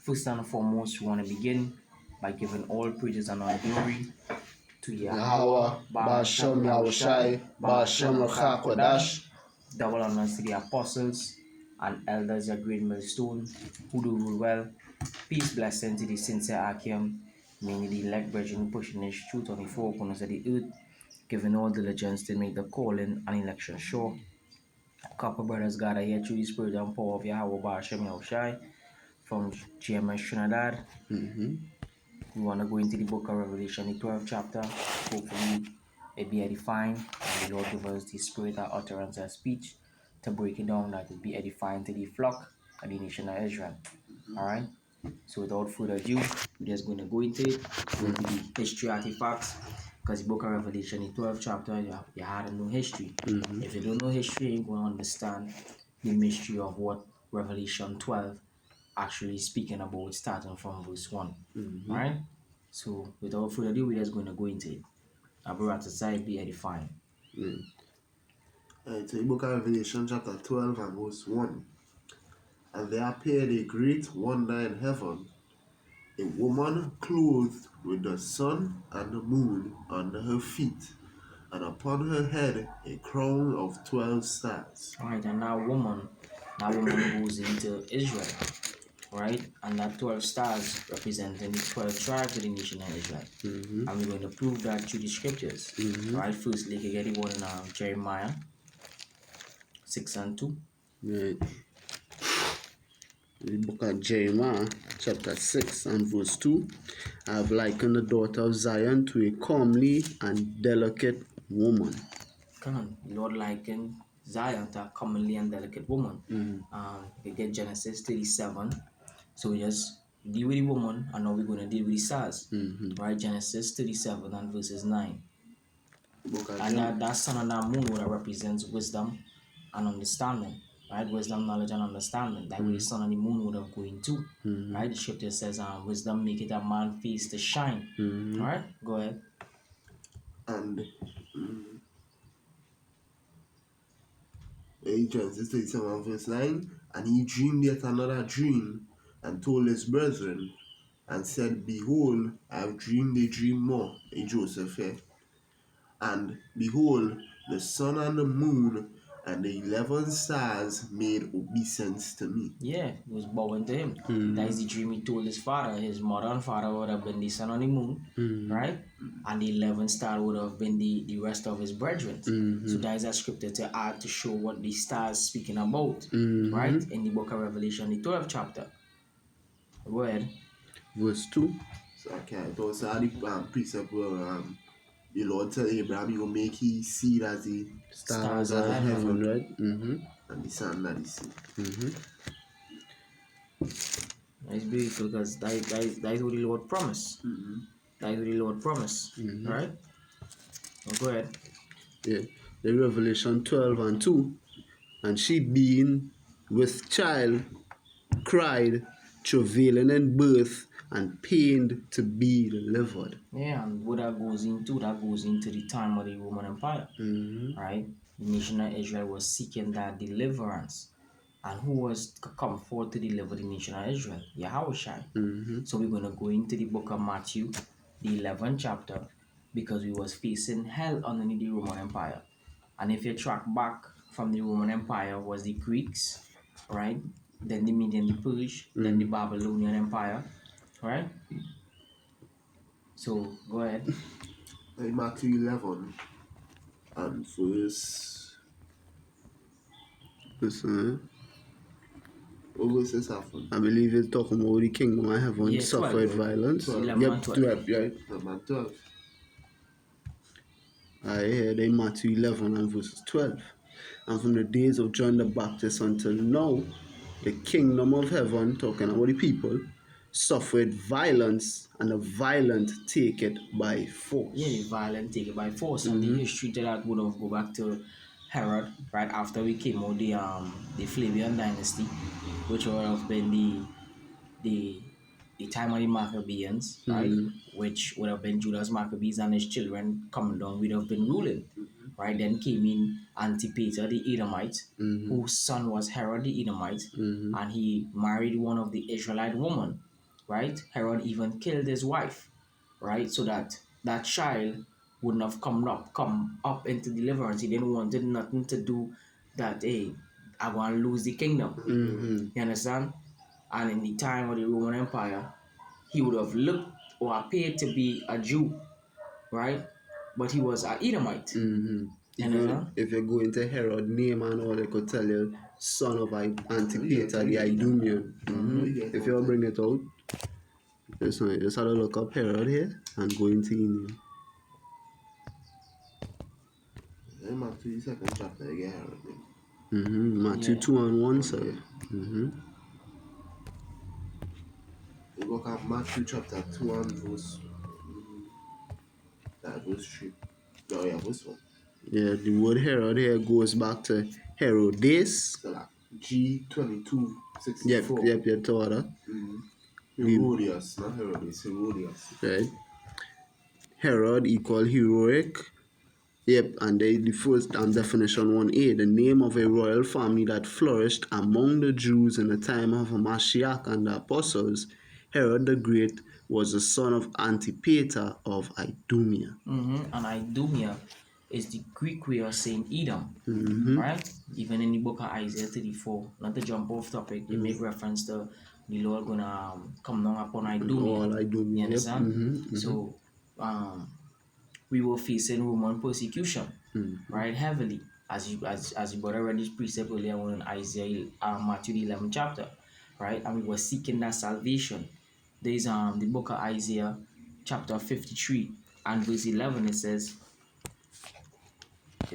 First and foremost, we want to begin by giving all praises and all glory to Yahweh, Yahweh, Ba'ashem Yahushai, Ba'ashem Ruach Kodash. double honors to the apostles and elders of Great Millstone who do rule well. Peace, blessing to the sincere Akim, mainly the elect virgin pushing his truth on the four corners of the earth, giving all diligence to make the calling and election sure. A couple brothers gather here through the spirit and power of Yahweh Ba'ashem Yahushai from GMS Trinidad. We want to go into the book of Revelation, the 12th chapter. Hopefully, it be edifying, and the Lord give us the spirit of utterance and speech to break it down, that it be edifying to the flock and the nation of Israel. All right. So, without further ado, we're just going to go into it, go into the history artifacts, because the book of Revelation, the 12th chapter, you had to know history. If you don't know history, you're going to understand the mystery of what Revelation 12 actually speaking about, starting from verse 1. Alright? So without further ado, we're just going to go into it. Abu side be edifying. So the book of Revelation chapter 12 and verse 1. And there appeared a great wonder in heaven, a woman clothed with the sun and the moon under her feet, and upon her head a crown of 12 stars. Alright, and that woman goes into Israel. Right? And that 12 stars representing the 12 tribes of the nation of Israel. And we're going to prove that through the scriptures. Right? Firstly, you get the one in Jeremiah 6 and 2. Right. The book of Jeremiah, chapter 6 and verse 2. I have likened the daughter of Zion to a comely and delicate woman. Come on, the Lord likened Zion to a comely and delicate woman. You get Genesis 37. So we just deal with the woman, and now we're going to deal with the stars. Right? Genesis 37 and verses 9. And that sun and that moon would represents wisdom and understanding. Right? Wisdom, knowledge, and understanding. That way the sun and the moon would have going too. Right? The scripture says, wisdom make it a man face to shine. Alright? Go ahead. And Genesis 37 verse 9. And he dreamed yet another dream, and told his brethren, and said, Behold, I have dreamed a dream more, a Joseph here. And behold, the sun and the moon and the 11 stars made obeisance to me. Yeah, he was bowing to him. That is the dream he told his father. His mother and father would have been the sun and the moon, right? And the 11 star would have been the rest of his brethren. So that is a scripture to add to show what the stars speaking about, right? In the book of Revelation, the 12th chapter. Go ahead. Verse 2. So okay, those are the precept where the Lord tell Abraham he will make his seed as the stars of heaven, right? And the sun and the sea. That's beautiful, because that is what the Lord promised. That is what the Lord promised. Right? Well, go ahead. Yeah. The Revelation 12 and 2. And she being with child cried, travailing in birth, and pained to be delivered. Yeah, and what that goes into the time of the Roman Empire. Right? The nation of Israel was seeking that deliverance. And who was to come forth to deliver the nation of Israel? Yahushua. So we're going to go into the book of Matthew, the 11th chapter, because we was facing hell underneath the Roman Empire. And if you track back from the Roman Empire was the Greeks, right? Then the Median, the Persian, then the Babylonian Empire, right? So go ahead. Matthew 11 and verse. What verse is that from? I believe it's talking about the kingdom of heaven suffered violence. 12, right? 12. I heard in Matthew 11 and verses 12. And from the days of John the Baptist until now, the kingdom of heaven, talking about the people, suffered violence, and the violent take it by force. Yeah, the violent take it by force. And the history to that would have go back to Herod, right after we came out the Flavian dynasty, which would have been the time of the Maccabees, right? Which would have been Judas Maccabees and his children coming down, would have been ruling. Right? Then came in Antipater the Edomite, whose son was Herod the Edomite, and he married one of the Israelite women, right? Herod even killed his wife, right? So that that child wouldn't have come up into deliverance. He didn't wanted nothing to do that, hey, I want to lose the kingdom. Mm-hmm. You understand? And in the time of the Roman Empire, he would have looked or appeared to be a Jew, right? But he was an Edomite. Mm-hmm. You Even understand? if you go into Herod name and all, they could tell you son of Antipater, the Idumean. Mhm. If you bring it out, just had to look up Herod here and go into India. Matthew 2nd chapter, you get Herod name. Matthew Yeah. 2 and 1, sir. You look at Matthew chapter 2 and verse, verse 3. No, yeah, verse 1. Yeah, the word Herod here goes back to Herodes. So like G2264. Yep, thought that. Herodias, not Herodes, Herodias. Right. Herod equal heroic. Yep, and the first definition 1a, the name of a royal family that flourished among the Jews in the time of Mashiach and the apostles. Herod the Great was the son of Antipater of Idumea. And Idumea is the Greek way of saying Edom, right? Even in the book of Isaiah 34, not to jump off topic, they make reference to the Lord gonna come down upon Idumea. All Idumea, You yep. understand? So, we were facing Roman persecution, right, heavily, as you brother read this precept earlier on in Isaiah, Matthew the 11th chapter, right, and we were seeking that salvation. There's the book of Isaiah, chapter 53 and verse 11. It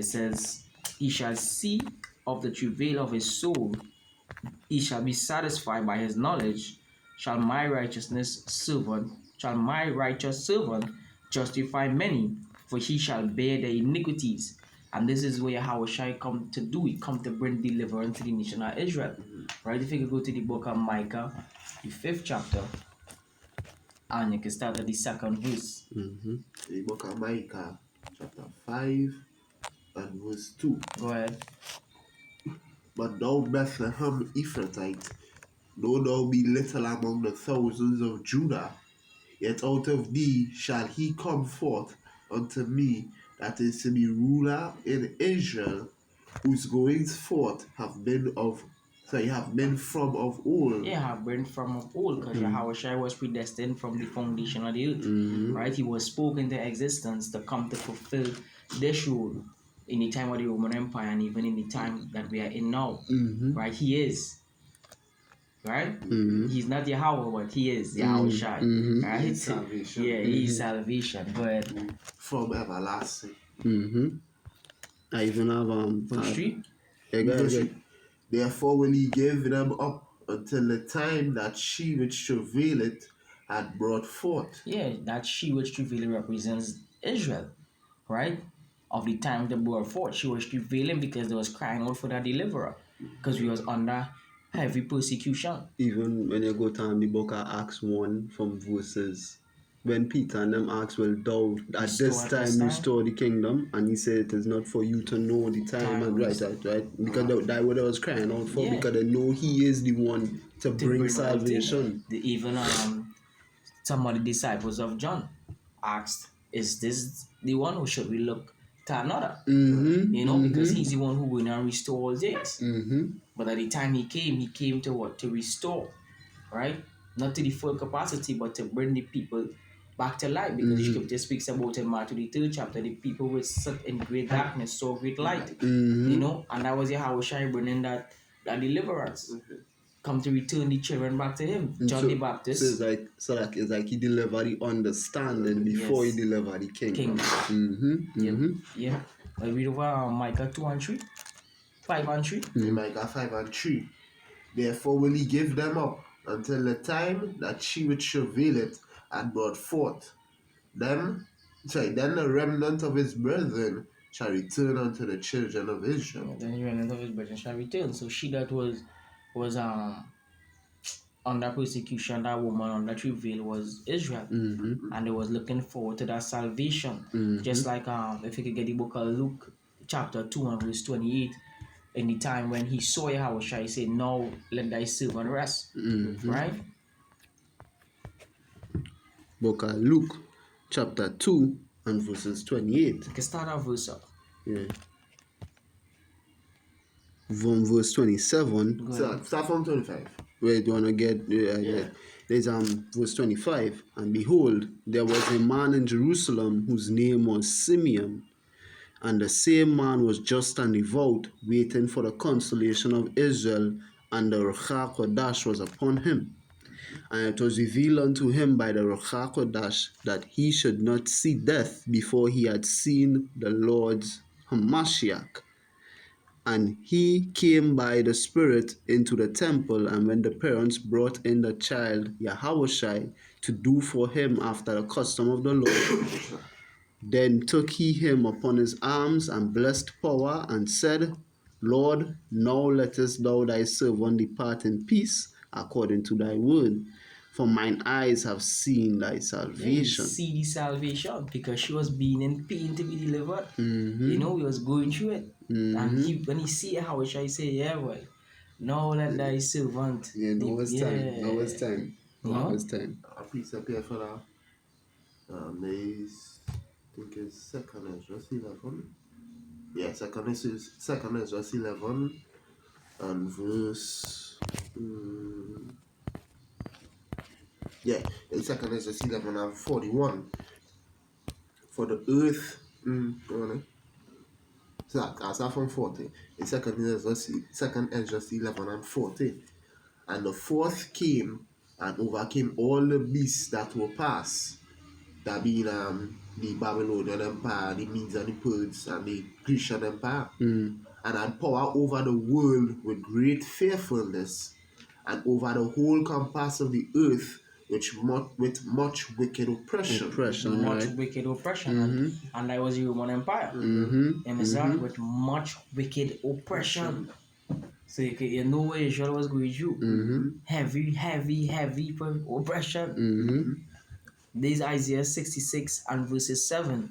says, "He shall see of the travail of his soul; he shall be satisfied by his knowledge. Shall my righteous servant justify many, for he shall bear their iniquities." And this is where Yahushua come to do. He come to bring deliverance to the nation of Israel. Right? If you could go to the book of Micah, the 5th chapter, and you can start at the 2nd verse. The book of Micah, chapter 5 and verse 2. Go ahead. But thou Bethlehem Ephrathite, though thou be little among the thousands of Judah, yet out of thee shall he come forth unto me, that is to be ruler in Israel, whose goings forth have been from of old. Yeah, have been from of old, because Yahushua was predestined from the foundation of the earth. Right? He was spoken into existence to come to fulfill this role in the time of the Roman Empire and even in the time that we are in now. Right? He is. Right? He's not Yahweh, but he is Yahushua. Right? He's salvation. Yeah, he's salvation. Go ahead. From everlasting. I even have Verse 3. Verse 3. Therefore will he give them up until the time that she which travaileth had brought forth. Yeah, that she which travailing represents Israel, right? Of the time they brought forth, she was travailing because they was crying out for that deliverer, because we was under heavy persecution. Even when you go to the book of Acts 1 from verses, when Peter and them asked, well, thou at this time restore the kingdom, and he said it is not for you to know the time and right, because that what I was crying out for, because they know he is the one to bring salvation. Even some of the disciples of John asked, is this the one, or should we look to another? You know, because he's the one who will now restore all things. But at the time he came to what? To restore, right? Not to the full capacity, but to bring the people back to life, because the scripture speaks about in Matthew the 3rd chapter, the people which sat in great darkness saw great light. You know, and that was Yahushua bringing that deliverance. Come to return the children back to him. John the Baptist. So it's like he delivered the understanding before he delivered the kingdom. Yeah. I read over Micah 2 and 3. 5 and 3. Micah 5 and 3. Therefore will he give them up until the time that she which travaileth had brought forth. Then the remnant of his brethren shall return unto the children of Israel. Then the remnant of his brethren shall return. So she that was under persecution, that woman under travail was Israel, and they was looking forward to that salvation. Just like if you could get the book of Luke chapter 2 and verse 28, in the time when he saw Yahushua, he said, "Now let thy servant rest." Right? Book of Luke, chapter 2 and verses 28. You can start our verse up. Yeah. From verse 27. Go ahead. Start from 25. Where do you want to get? Yeah. There's verse 25. And behold, there was a man in Jerusalem whose name was Simeon. And the same man was just and devout, waiting for the consolation of Israel, and the Ruach HaKodesh was upon him. And it was revealed unto him by the Ruach HaKodesh that he should not see death before he had seen the Lord's Hamashiach. And he came by the Spirit into the temple, and when the parents brought in the child Yahushai to do for him after the custom of the Lord, then took he him upon his arms and blessed power and said, Lord, now lettest thou thy servant depart in peace according to thy word. For mine eyes have seen thy salvation. See the salvation because she was being in pain to be delivered. Mhm. You know, he was going through it. Mhm. And when he see how shall I say, yeah, well, now let thy servant. Yeah, now it's time. Now it's time. You Now know? it's time. A precept here for that. There is, I think it's second Ezra 11. Yeah, second Ezra 11 and verse. Yeah, it's second Ezra 11 and 41. For the earth. So I start from 40. It's second Ezra 11 and 40. And the fourth came and overcame all the beasts that were past. That being the Babylonian Empire, the Medes and the Persians, and the Grecian Empire. And had power over the world with great fearfulness, and over the whole compass of the earth with much wicked oppression. Much Right? wicked oppression. And that was the Roman Empire. Understand? With much wicked oppression. So you know what Israel was going through. Heavy oppression. This is Isaiah 66 and verses 7.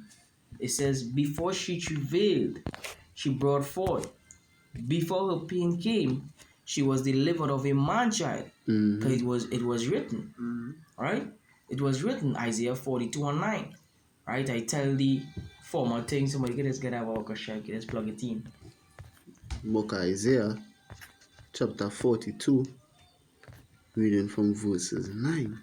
It says, before she travailed, she brought forth. Before her pain came, she was delivered of a man-child. Because it was written. Right? It was written, Isaiah 42 and 9. Right? I tell the former things. Somebody can just get our orchestra, can just plug it in. Book of Isaiah, chapter 42, reading from verses 9.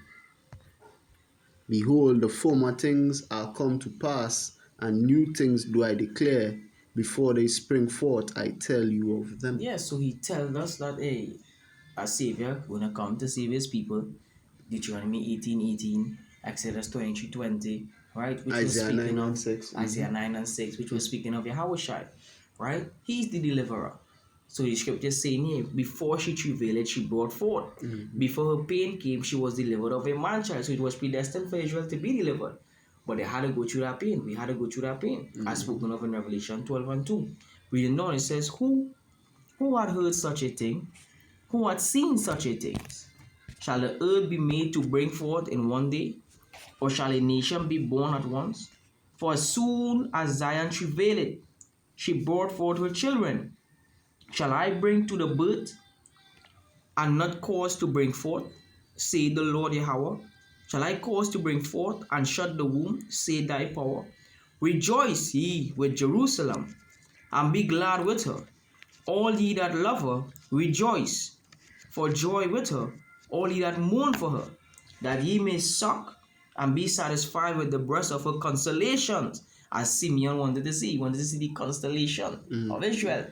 Behold, the former things are come to pass, and new things do I declare. Before they spring forth, I tell you of them. Yeah, so he tells us that a savior gonna come to save his people. Deuteronomy 18:18, Exodus 23:20, right? Which was Isaiah 9 speaking and of 6. Isaiah 9 and 6, which was speaking of Yahushai, right? He's the deliverer. So the scripture is saying here, before she travailed, she brought forth. Before her pain came, she was delivered of a man child. So it was predestined for Israel to be delivered. But they had to go through that pain. We had to go through that pain. As spoken of in Revelation 12 and 2. Reading on, it says, Who had heard such a thing? Who had seen such a thing? Shall the earth be made to bring forth in one day? Or shall a nation be born at once? For as soon as Zion travailed, she brought forth her children. Shall I bring to the birth and not cause to bring forth, say the Lord Yahweh? Shall I cause to bring forth and shut the womb, say thy power? Rejoice ye with Jerusalem, and be glad with her. All ye that love her, rejoice for joy with her. All ye that mourn for her, that ye may suck and be satisfied with the breast of her consolations, as Simeon wanted to see. He wanted to see the constellation of Israel.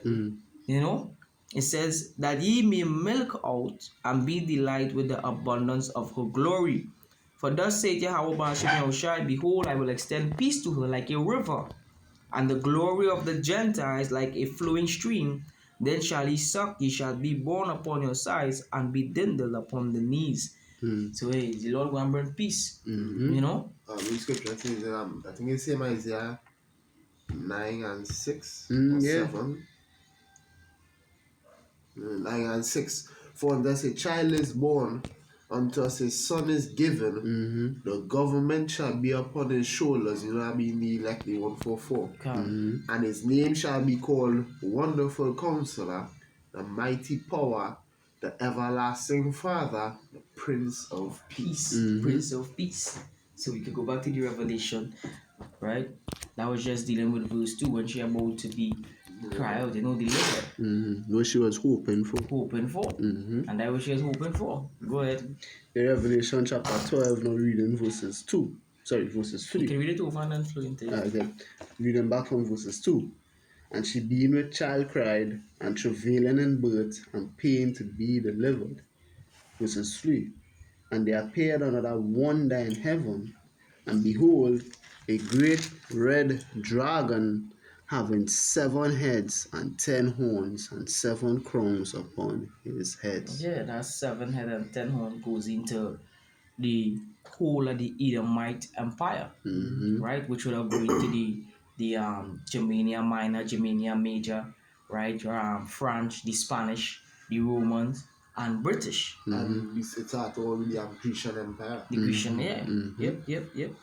You know, it says that ye may milk out and be delight with the abundance of her glory. For thus saith Yahweh Ba'ashem Yahushai, behold, I will extend peace to her like a river, and the glory of the Gentiles like a flowing stream. Then shall he suck, ye shall be borne upon your sides, and be dindled upon the knees. So hey, the Lord will bring peace. You know? The scripture says, I think it's same Isaiah 9 and 6 or Yeah. 7. 9 and 6. For unless a child is born, unto us a son is given, the government shall be upon his shoulders. You know what I mean? The 144. And his name shall be called Wonderful Counselor, the Mighty Power, the Everlasting Father, the Prince of Peace. Prince of Peace. So we could go back to the revelation, right? That was just dealing with verse 2 when she about to be cry out, delivered, What she was hoping for. hoping for. And that was she was hoping for. Go ahead. In Revelation chapter 12, now reading verses 2. Sorry, verses You 3. can read it over and then flow into it. Okay. Reading back from verses 2. And she being with child cried, and travailing in birth, and pain to be delivered. Verses 3. And there appeared another wonder in heaven, and behold, a great red dragon having 7 heads and 10 horns and 7 crowns upon his heads. Yeah, that 7 head and 10 horn goes into the whole of the Edomite Empire, right? Which would have gone into the Germania Minor, Germania Major, right? French, the Spanish, the Romans, and British. And it's at all with the Grecian Empire. The Grecian, yeah.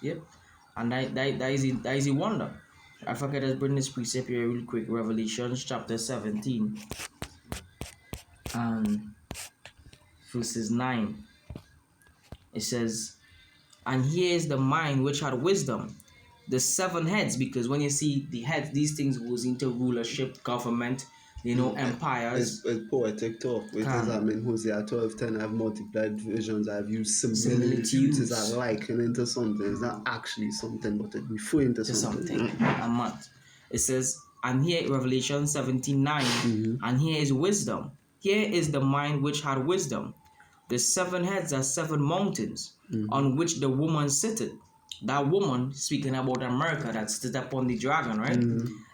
Yep. And that is a wonder. I forget to bring this precept here real quick. Revelations chapter 17 and verses 9. It says, and here is the mind which had wisdom, the 7 heads, because when you see the heads, these things goes into rulership, government, empires. It's poetic talk. It is, in Hosea 12:10, I've multiplied visions, I've used similitudes as likening to something. It's not actually something, but it referring to something. A month. It says, and here Revelation 17:9, and here is wisdom. Here is the mind which had wisdom. The 7 heads are 7 mountains on which the woman sitteth. That woman, speaking about America, that stood upon the dragon, right?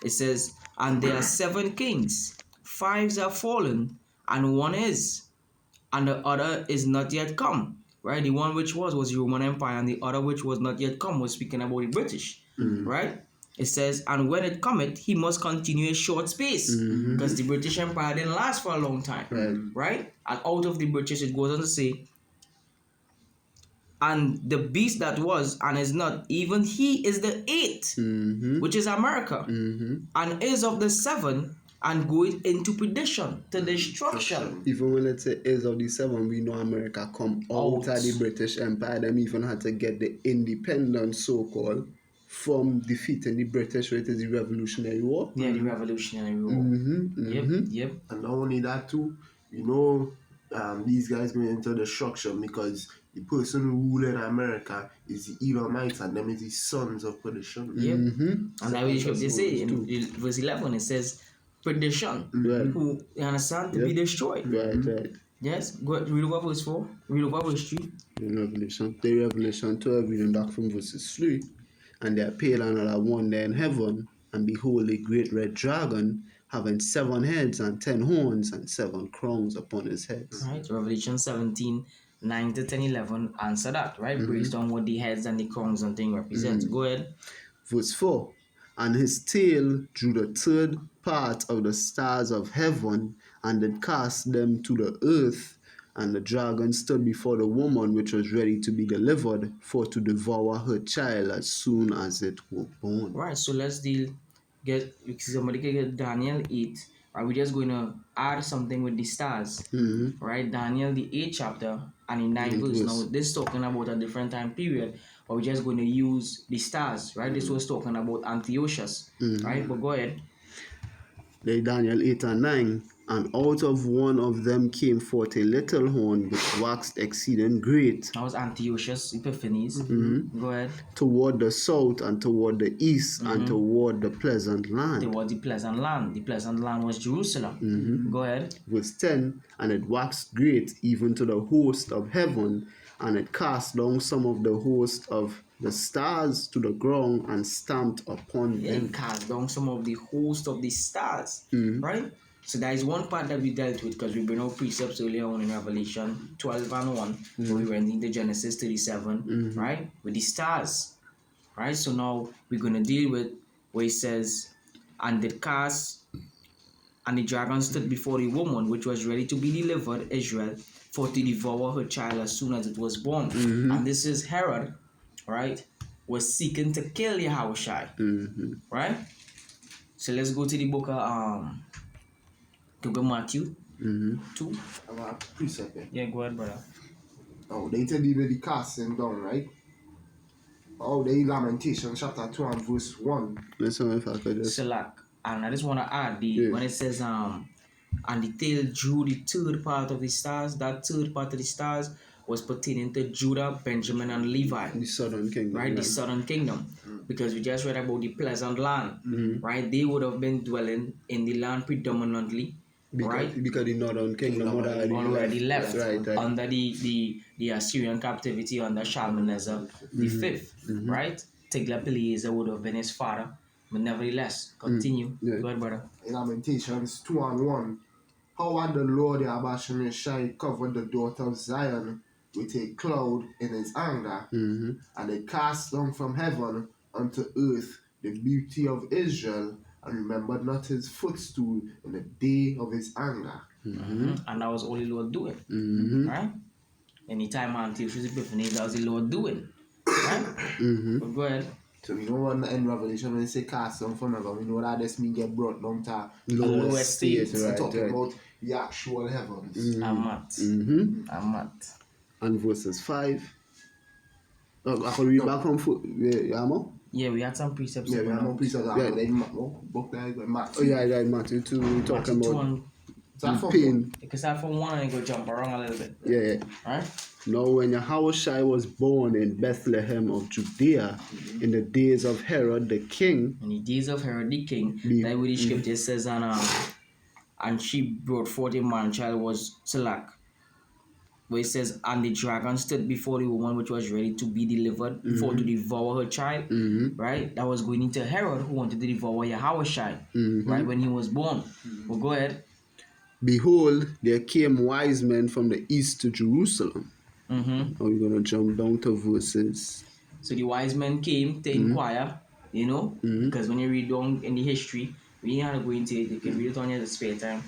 It says, and there are 7 kings, 5 are fallen, and 1 is, and the other is not yet come, right? The one which was the Roman Empire, and the other which was not yet come was speaking about the British, right? It says, and when it cometh, he must continue a short space, because the British Empire didn't last for a long time, right? And out of the British, it goes on to say, and the beast that was and is not, even he is the 8th, which is America, and is of the 7, and goeth into perdition, to destruction. Even when it say is of the 7, we know America come out of the British Empire. Them even had to get the independence, so-called, from defeating the British, which is the Revolutionary War. Yeah, the Revolutionary War. Yep. And not only that too, these guys going into destruction because the person ruling America is the Edomites, and them is the sons of perdition. And that way they say in verse 11, it says perdition, who you understand, to be destroyed. Right. Yes, go ahead, read over verse 4, read over verse 3. Revelation 12, reading back from verses 3. And there appeared another wonder in heaven, and behold, a great red dragon, having 7 heads and 10 horns and 7 crowns upon his heads. Right, Revelation 17, 9 to 10, 11 answer that, right? Based on what the heads and the crowns and thing represent. Go ahead. Verse 4. And his tail drew the 3rd part of the stars of heaven, and did cast them to the earth. And the dragon stood before the woman which was ready to be delivered, for to devour her child as soon as it were born. Right, so let's somebody can get Daniel 8. Right, we're just going to add something with the stars. Right, Daniel the 8th chapter and in 9 verse. Now this is talking about a different time period, but we're just going to use the stars. Right, this was talking about Antiochus. Right, but go ahead. Daniel 8 and 9. And out of one of them came forth a little horn which waxed exceeding great. That was Antiochus Epiphanes. Go ahead. Toward the south and toward the east and toward the pleasant land. Toward the pleasant land. The pleasant land was Jerusalem. Go ahead. Verse 10. And it waxed great even to the host of heaven, and it cast down some of the host of the stars to the ground and stamped upon them. It cast down some of the host of the stars. Right? So that is one part that we dealt with, because we bring out precepts earlier on in Revelation 12 and 1, where we went into Genesis 37, right? With the stars, right? So now we're going to deal with where it says, and the dragon stood before the woman which was ready to be delivered, Israel, for to devour her child as soon as it was born. And this is Herod, right? Was seeking to kill Yahushua, right? So let's go to the book of Matthew 2. I have a precept here. Yeah, go ahead, brother. They tell you the casting down, right? Oh, the Lamentation chapter 2 and verse 1. Listen, if I could just. Salak. And I just want to add Yeah. when it says and the tail drew the third part of the stars. That third part of the stars was pertaining to Judah, Benjamin, and Levi. The southern kingdom. Right, the southern kingdom, because we just read about the pleasant land, right? They would have been dwelling in the land predominantly, right? Because the northern kingdom Already left Right. under the Assyrian captivity under Shalmaneser the fifth, right? Tiglath-Pileser would have been his father, but nevertheless, continue. Yeah. Go ahead, brother. In Lamentations 2 and 1. How had the Lord Yahweh Shai covered the daughter of Zion with a cloud in his anger, and they cast down from heaven unto earth the beauty of Israel, and remembered not his footstool in the day of his anger. And that was all the Lord doing, right? Anytime until Epiphany, that was the Lord doing, right? But go ahead. So we know when in Revelation when they say cast down from heaven, we know that this means get brought down to lowest state. We're talking about the actual heavens. I'm mad. I'm mad. And verses 5. I can read back from Yamo? Yeah, we had some precepts. Yeah, we have about more precepts that. book there, Matthew. Oh, yeah, Matthew 2, we're talking Matthew 2 about and Start from pain. you can start from 1 and go jump around a little bit. Yeah. Right? Now, when Yahushua was born in Bethlehem of Judea in the days of Herod the king, In the days of Herod the king, Be- that way the scripture says, and she brought forth a man child was Salak. Where it says, and the dragon stood before the woman which was ready to be delivered for to devour her child. Right? That was going into Herod who wanted to devour Yahushua, right? When he was born. Well, go ahead. behold, there came wise men from the east to Jerusalem. Now we're going to jump down to verses. So the wise men came to inquire, because when you read down in the history, we ain't gonna go into it, you can read it on your spare time.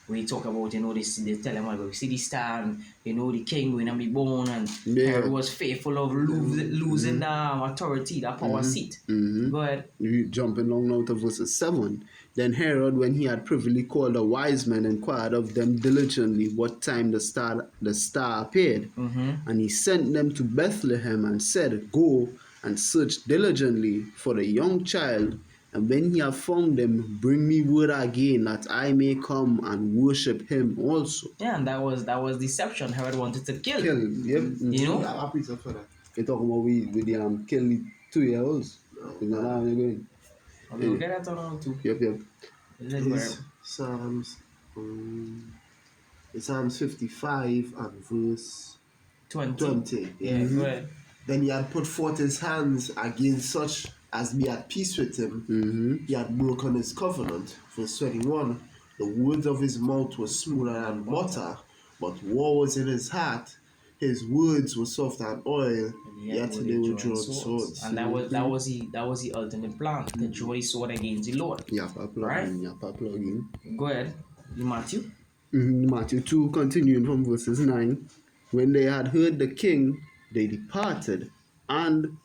We talk about, they tell them about see the star and the king going to be born, and Herod was fearful of losing the authority, the power seat. Go ahead. We jumping along now to verses 7. Then Herod, when he had privily called the wise men, inquired of them diligently what time the star appeared. And he sent them to Bethlehem and said, Go and search diligently for the young child, and when he have found him, bring me word again that I may come and worship him also. Yeah, and that was deception. Herod wanted to kill. Kill him, yep. We have a precept for that. You're talking about we kill the 2-year-olds. Is that how you're going? We'll get that on too. Yep. Let's go ahead. Psalms 55 and verse 20. Yeah, go ahead. Then he had put forth his hands against such as be at peace with him. He had broken his covenant. Verse 21. The words of his mouth were smoother than butter, but war was in his heart. His words were soft and oil, yet they were drawn swords. And that was the ultimate plan, to draw the sword against the Lord. Right? Plug in. Go ahead. Matthew. Matthew 2, continuing from verses 9. When they had heard the king, they departed, and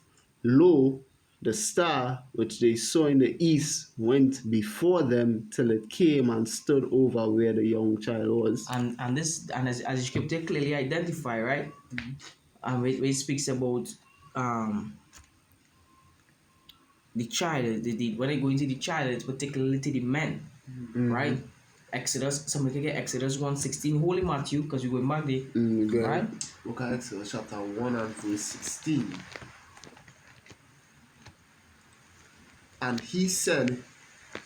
lo, the star which they saw in the east went before them till it came and stood over where the young child was. And as the scripture clearly identify, right? And where it speaks about the child, when they go into the child, it's particularly to the men, right? Exodus, somebody can get Exodus 1:16, Holy Matthew, because we're going back there, right? Look at Exodus chapter 1 and verse 16. And he said,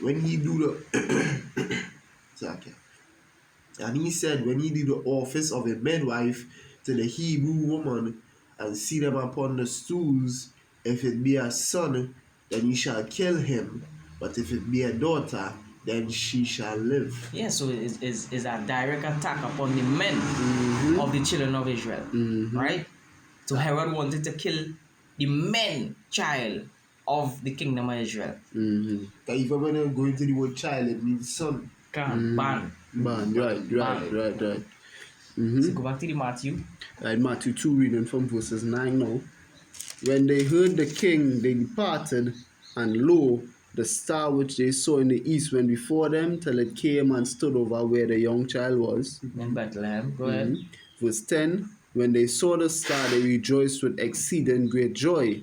when he do the and he said, when he did the office of a midwife to the Hebrew woman, and see them upon the stools, if it be a son, then he shall kill him, but if it be a daughter, then she shall live. Yeah, so it's a direct attack upon the men of the children of Israel, right? So Herod wanted to kill the men child of the kingdom of Israel. Even when you go into the word child, it means son. Ban. Right. So go back to the Matthew. Right, Matthew 2, reading from verses 9 now. When they heard the king, they departed, and lo, the star which they saw in the east went before them till it came and stood over where the young child was. In Bethlehem. Go ahead. Verse 10. When they saw the star, they rejoiced with exceeding great joy.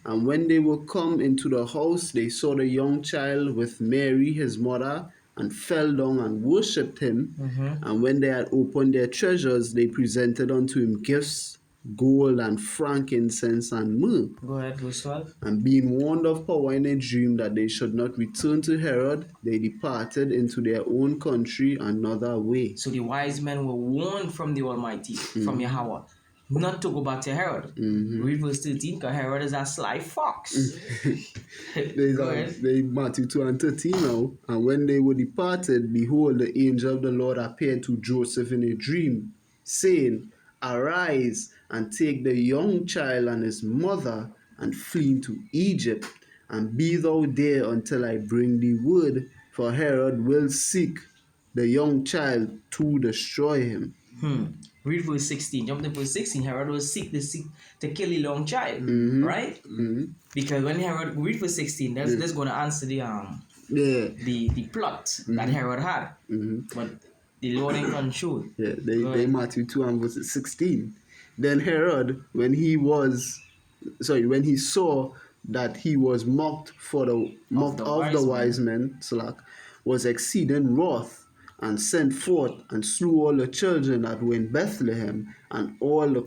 And when they were come into the house, they saw the young child with Mary his mother, and fell down and worshipped him. And when they had opened their treasures, they presented unto him gifts, gold and frankincense and myrrh. Go ahead, verse 12. And being warned of power in a dream that they should not return to Herod, they departed into their own country another way. So the wise men were warned from the Almighty, from Yahweh, not to go back to Herod. Read verse 13, because Herod is a sly fox. Go ahead. They Matthew 2 and 13 now. And when they were departed, behold, the angel of the Lord appeared to Joseph in a dream, saying, Arise and take the young child and his mother and flee into Egypt, and be thou there until I bring thee word, for Herod will seek the young child to destroy him. Read verse 16. Jump to verse 16. Herod was seek to kill the young child, right? Because when Herod, read verse 16, that's going to answer the plot that Herod had. But the Lord ain't control. Yeah, they Matthew 2 and verse 16. Then Herod, when he saw that he was mocked of the wise men, was exceeding wroth, and sent forth and slew all the children that were in Bethlehem and all the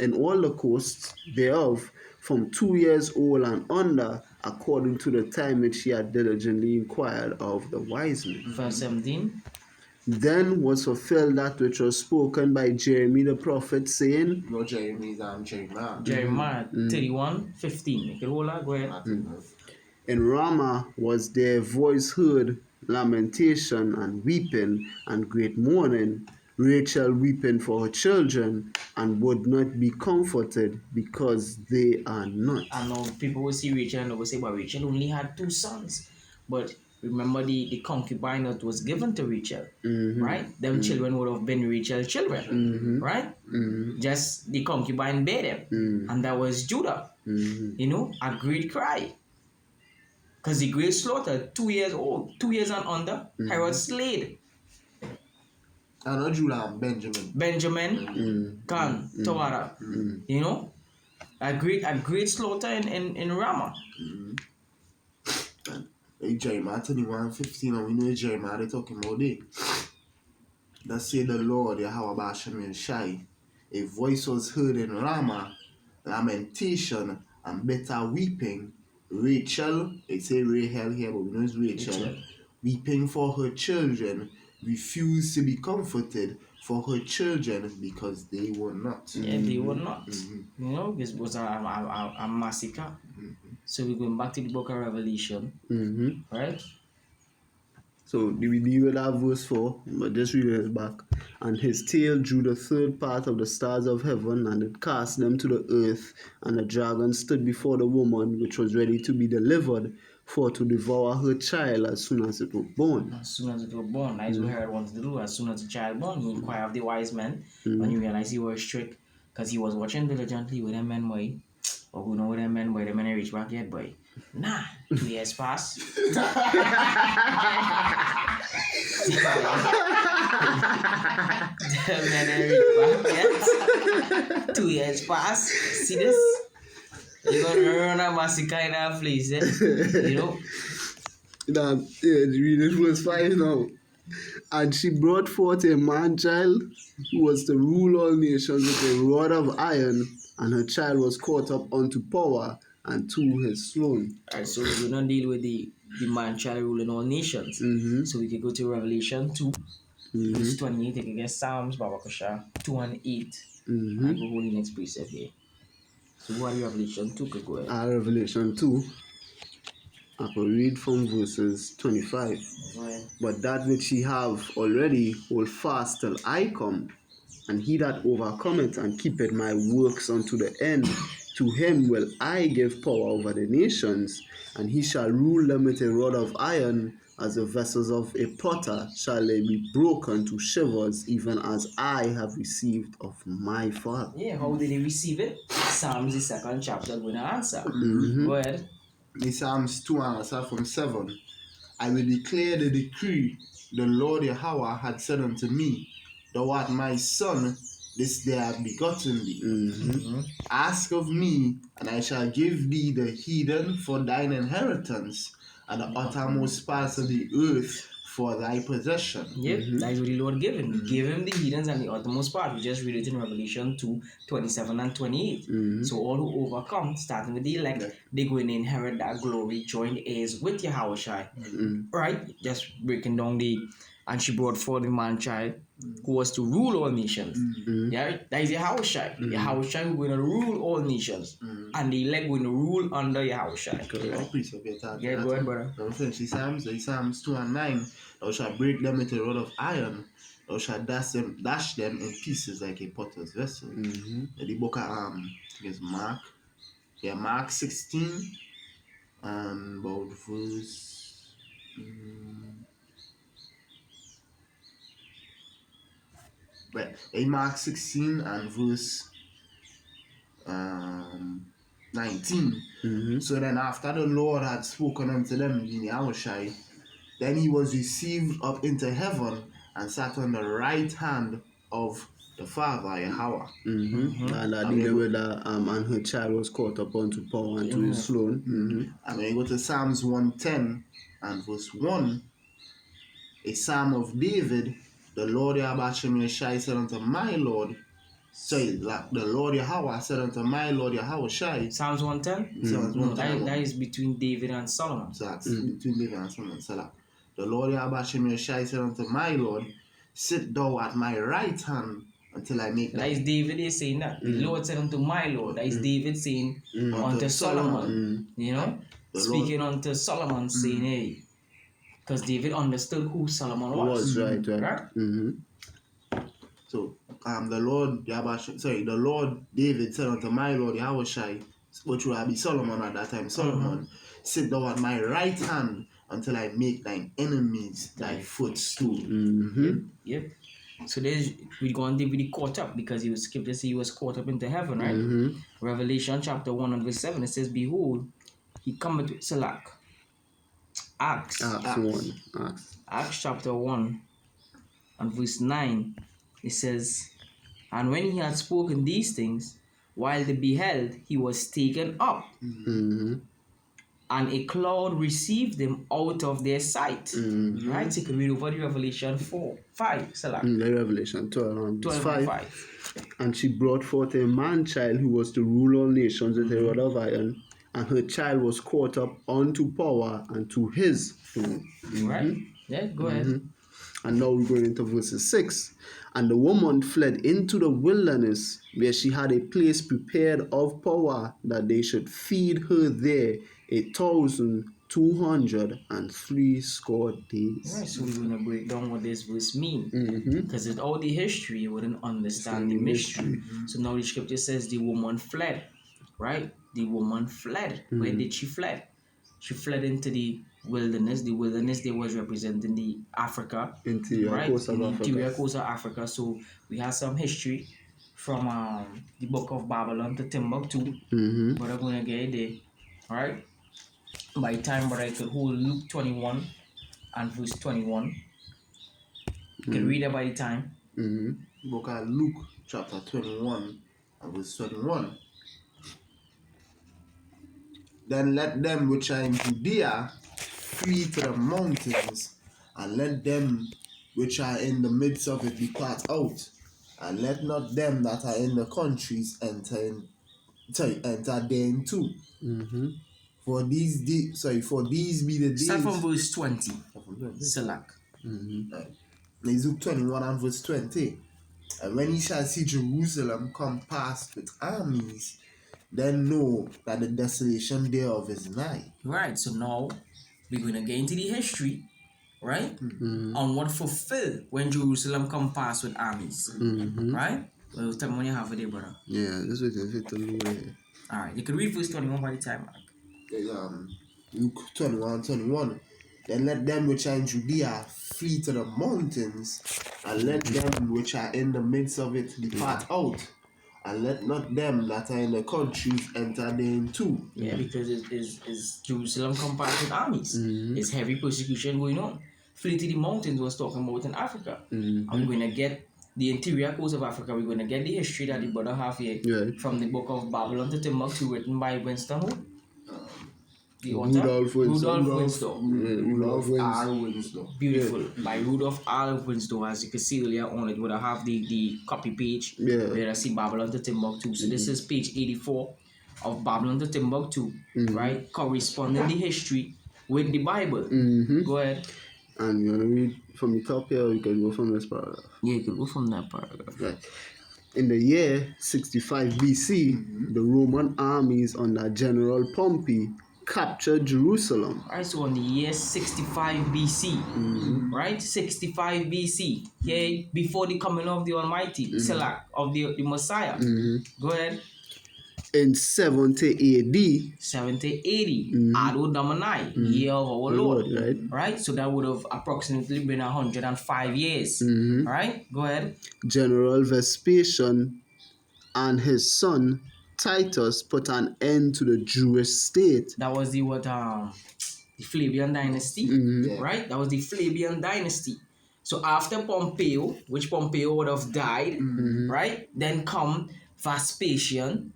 coasts thereof, from 2 years old and under, according to the time which he had diligently inquired of the wise men. Verse 17. Then was fulfilled that which was spoken by Jeremy the prophet, saying, No, Jeremy's Jeremiah. Jeremiah 31:15. You can hold that, go ahead. In Ramah was their voice heard, lamentation and weeping and great mourning, Rachel weeping for her children, and would not be comforted because they are not. I know people will see Rachel and they will say, but Rachel only had 2 sons. But remember the concubine that was given to Rachel, right? Them children would have been Rachel's children, right? Just the concubine bare them. And that was Judah. You know, a great cry. Because the great slaughter, 2 years old, 2 years and under, Herod slayed. I know Judah and Benjamin. Khan, Tawara. You know? A great slaughter in Ramah. Jeremiah 21:15, and we know Jeremiah they're talking about it. That say the Lord, Yahweh Bashem Shai. A voice was heard in Ramah, lamentation and bitter weeping. Rachel, they say Rahel here, but we know it's Rachel. Weeping for her children, refused to be comforted for her children because they were not. Yeah, they were not. You know, this was a massacre. So we're going back to the book of Revelation, right? So we deal with that verse 4, but just read it back. And his tail drew the third part of the stars of heaven, and it cast them to the earth. And the dragon stood before the woman, which was ready to be delivered, for to devour her child as soon as it was born. As soon as it was born, that's what Herod wanted to do. As soon as the child born, he inquired of the wise men, when he realized he was tricked, because he was watching diligently with them men, boy. Or who know what them men, boy, them men reach back yet, boy. Nah, 2 years passed. Them men reach back yet. 2 years passed. See this? You're gonna run a massacre in that place, eh? You know? Read it verse 5 now. And she brought forth a man-child who was to rule all nations with a rod of iron, and her child was caught up unto power and to his throne. Alright, so we're gonna deal with the man-child ruling all nations. So we can go to Revelation 2, verse 28. You can get Psalms, Babakosha 2 and 8. And go hold the next precept here. So what are Revelation 2? Could go ahead. Revelation 2. I will read from verses 25. But that which ye have already hold fast till I come, and he that overcometh and keepeth my works unto the end, to him will I give power over the nations, and he shall rule them with a rod of iron, as the vessels of a potter shall they be broken to shivers, even as I have received of my Father. Yeah, how did they receive it? Psalms, the 2nd chapter, going to answer. Go ahead. In Psalms 2 and from 7, I will declare the decree the Lord Yahweh had said unto me, Thou art my son, this day I have begotten thee. Mm-hmm. Ask of me, and I shall give thee the heathen for thine inheritance, and the uttermost parts of the earth for thy possession. Yep, that's what the Lord gave him. He gave him the heathens and the uttermost part. We just read it in Revelation 2, 27 and 28. So all who overcome, starting with the elect, they're going to inherit that glory, join heirs with Yahushua. Right? Just breaking down and she brought forth the man child who was to rule all nations. Yeah, that is Yahushua. Yahushua who going to rule all nations. And the elect going to rule under Yahushua. Yeah, go ahead, brother. Now finish the Psalms 2 and 9. Thou shalt break them with a rod of iron. Thou shalt dash them in pieces like a potter's vessel. The book of I think it's Mark. Yeah, Mark 16 and about verse. Right, in Mark 16 and verse 19. So then after the Lord had spoken unto them in Yahushua, then he was received up into heaven and sat on the right hand of the Father, Yahweh. And and her child was caught up unto power and to his throne. And when you go to Psalms 110 and verse 1, a psalm of David, the Lord Yahweh said unto my Lord, the Lord Yahweh said unto my Lord Yahweh Shai. Psalms 110? Psalms 110. That is between David and Solomon. So that's between David and Solomon. So the Lord Yahweh Shai said unto my Lord, sit thou at my right hand until I make that. Is David is saying that. The Lord said unto my Lord. That is David saying unto Solomon. You know? Speaking unto Solomon saying, hey. Because David understood who Solomon was. Right? So the Lord David said unto my Lord Yahushai, which will be Solomon at that time, Solomon, sit thou at my right hand until I make thine enemies thy footstool. Yep. So we're going to be caught up because he was scripture say he was caught up into heaven, right? Revelation chapter 1 and verse 7, it says, behold, he cometh with Salak. Acts chapter 1 and verse 9, it says, and when he had spoken these things, while they beheld, he was taken up, and a cloud received them out of their sight. Right? So you can read over the Revelation 5. The Revelation 12 and 5. And she brought forth a man child who was to rule all nations with a rod of iron, and her child was caught up unto power and to his throne. Right? Yeah, go ahead. And now we're going into verses 6. And the woman fled into the wilderness, where she had a place prepared of power, that they should feed her there 1,260 days. Right, so we're going to break down what this verse means. Because without the history, you wouldn't understand the mystery. So now the scripture says the woman fled. Right? The woman fled. Where did she fled? She fled into the wilderness. The wilderness there was representing the Africa. Interior coast of Africa. So we have some history from the book of Babylon to Timbuktu. But I'm going to get it there. Alright? By time, but I could hold Luke 21 and verse 21. You can read it by the time. Book of Luke chapter 21 and verse 21. Then let them which are in Judea flee to the mountains, and let them which are in the midst of it depart out, and let not them that are in the countries enter therein too. For these be the days. Start from verse 20. Salak. Luke 21 and verse 20. And when ye shall see Jerusalem compassed with armies, then know that the desolation thereof is nigh. Right, so now we're going to get into the history, right? On what fulfilled when Jerusalem compassed with armies. Right? Well, tell me when you have it there, brother. Yeah, this is a bit away. Alright, you can read verse 21 by the time. Luke 21. Then let them which are in Judea flee to the mountains, and let them which are in the midst of it depart out, and let not them that are in the countries enter therein too. Yeah, because it's Jerusalem compared with armies. It's heavy persecution going on. Flee to the mountains was talking about in Africa. I'm going to get the interior coast of Africa, we're going to get the history that the brother have here Right. from the book of Babylon to Timbuktu, written by Winston who? The author? Rudolph Winston. Rudolph Winston. R. Winslow. Beautiful. By Rudolph R. Winslow, as you can see earlier on, it would have the copy page Yeah. where I see Babylon to Timbuktu. So this is page 84 of Babylon to Timbuktu, right? Corresponding the history with the Bible. Go ahead. And you want to read from the top here, or you can go from this paragraph? Yeah, you can go from that paragraph. Right. In the year 65 BC, the Roman armies under General Pompey captured Jerusalem. Alright, so on the year 65 BC, right? 65 BC, okay, before the coming of the Almighty, Selak, of the Messiah. Go ahead. In 70 AD, 70, 80, Ado Domini, year of our Lord. right? Right? So that would have approximately been 105 years. Right? Go ahead. General Vespasian and his son Titus put an end to the Jewish state. That was the the Flavian dynasty. Right? That was the Flavian dynasty. So after Pompeo, which Pompeo would have died, right? Then come Vespasian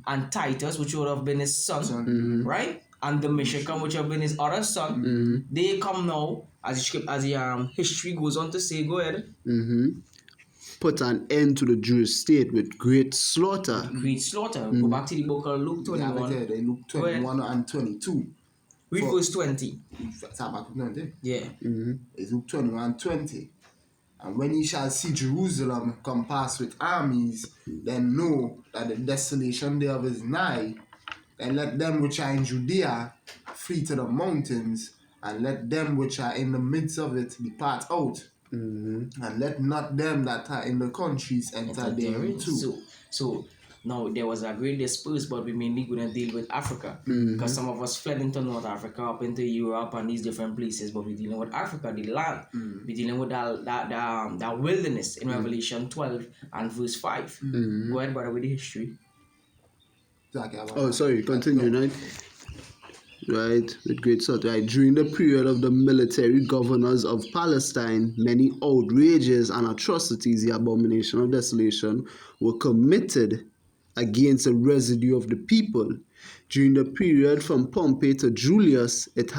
and Titus, which would have been his son, right? And Domitian, which would have been his other son. They come now, as the history goes on to say, go ahead. Put an end to the Jewish state with great slaughter. Great slaughter. Go back to the book of Luke 21. They Luke 21 and 22. Read verse 20. Yeah. It's Luke 21 and 20. And when ye shall see Jerusalem compassed with armies, then know that the desolation thereof is nigh. Then let them which are in Judea flee to the mountains, and let them which are in the midst of it depart out. And let not them that are in the countries enter therein too. So now there was a great disperse, but we mainly going to deal with Africa because some of us fled into North Africa, up into Europe and these different places. But we're dealing with Africa, the land. We're dealing with that wilderness in Revelation 12 and verse 5. Go ahead, brother, with the history. Oh, sorry, continue, right? Right, with great sort. Right, during the period of the military governors of Palestine, many outrages and atrocities, the abomination of desolation, were committed against the residue of the people. During the period from Pompey to Julius, it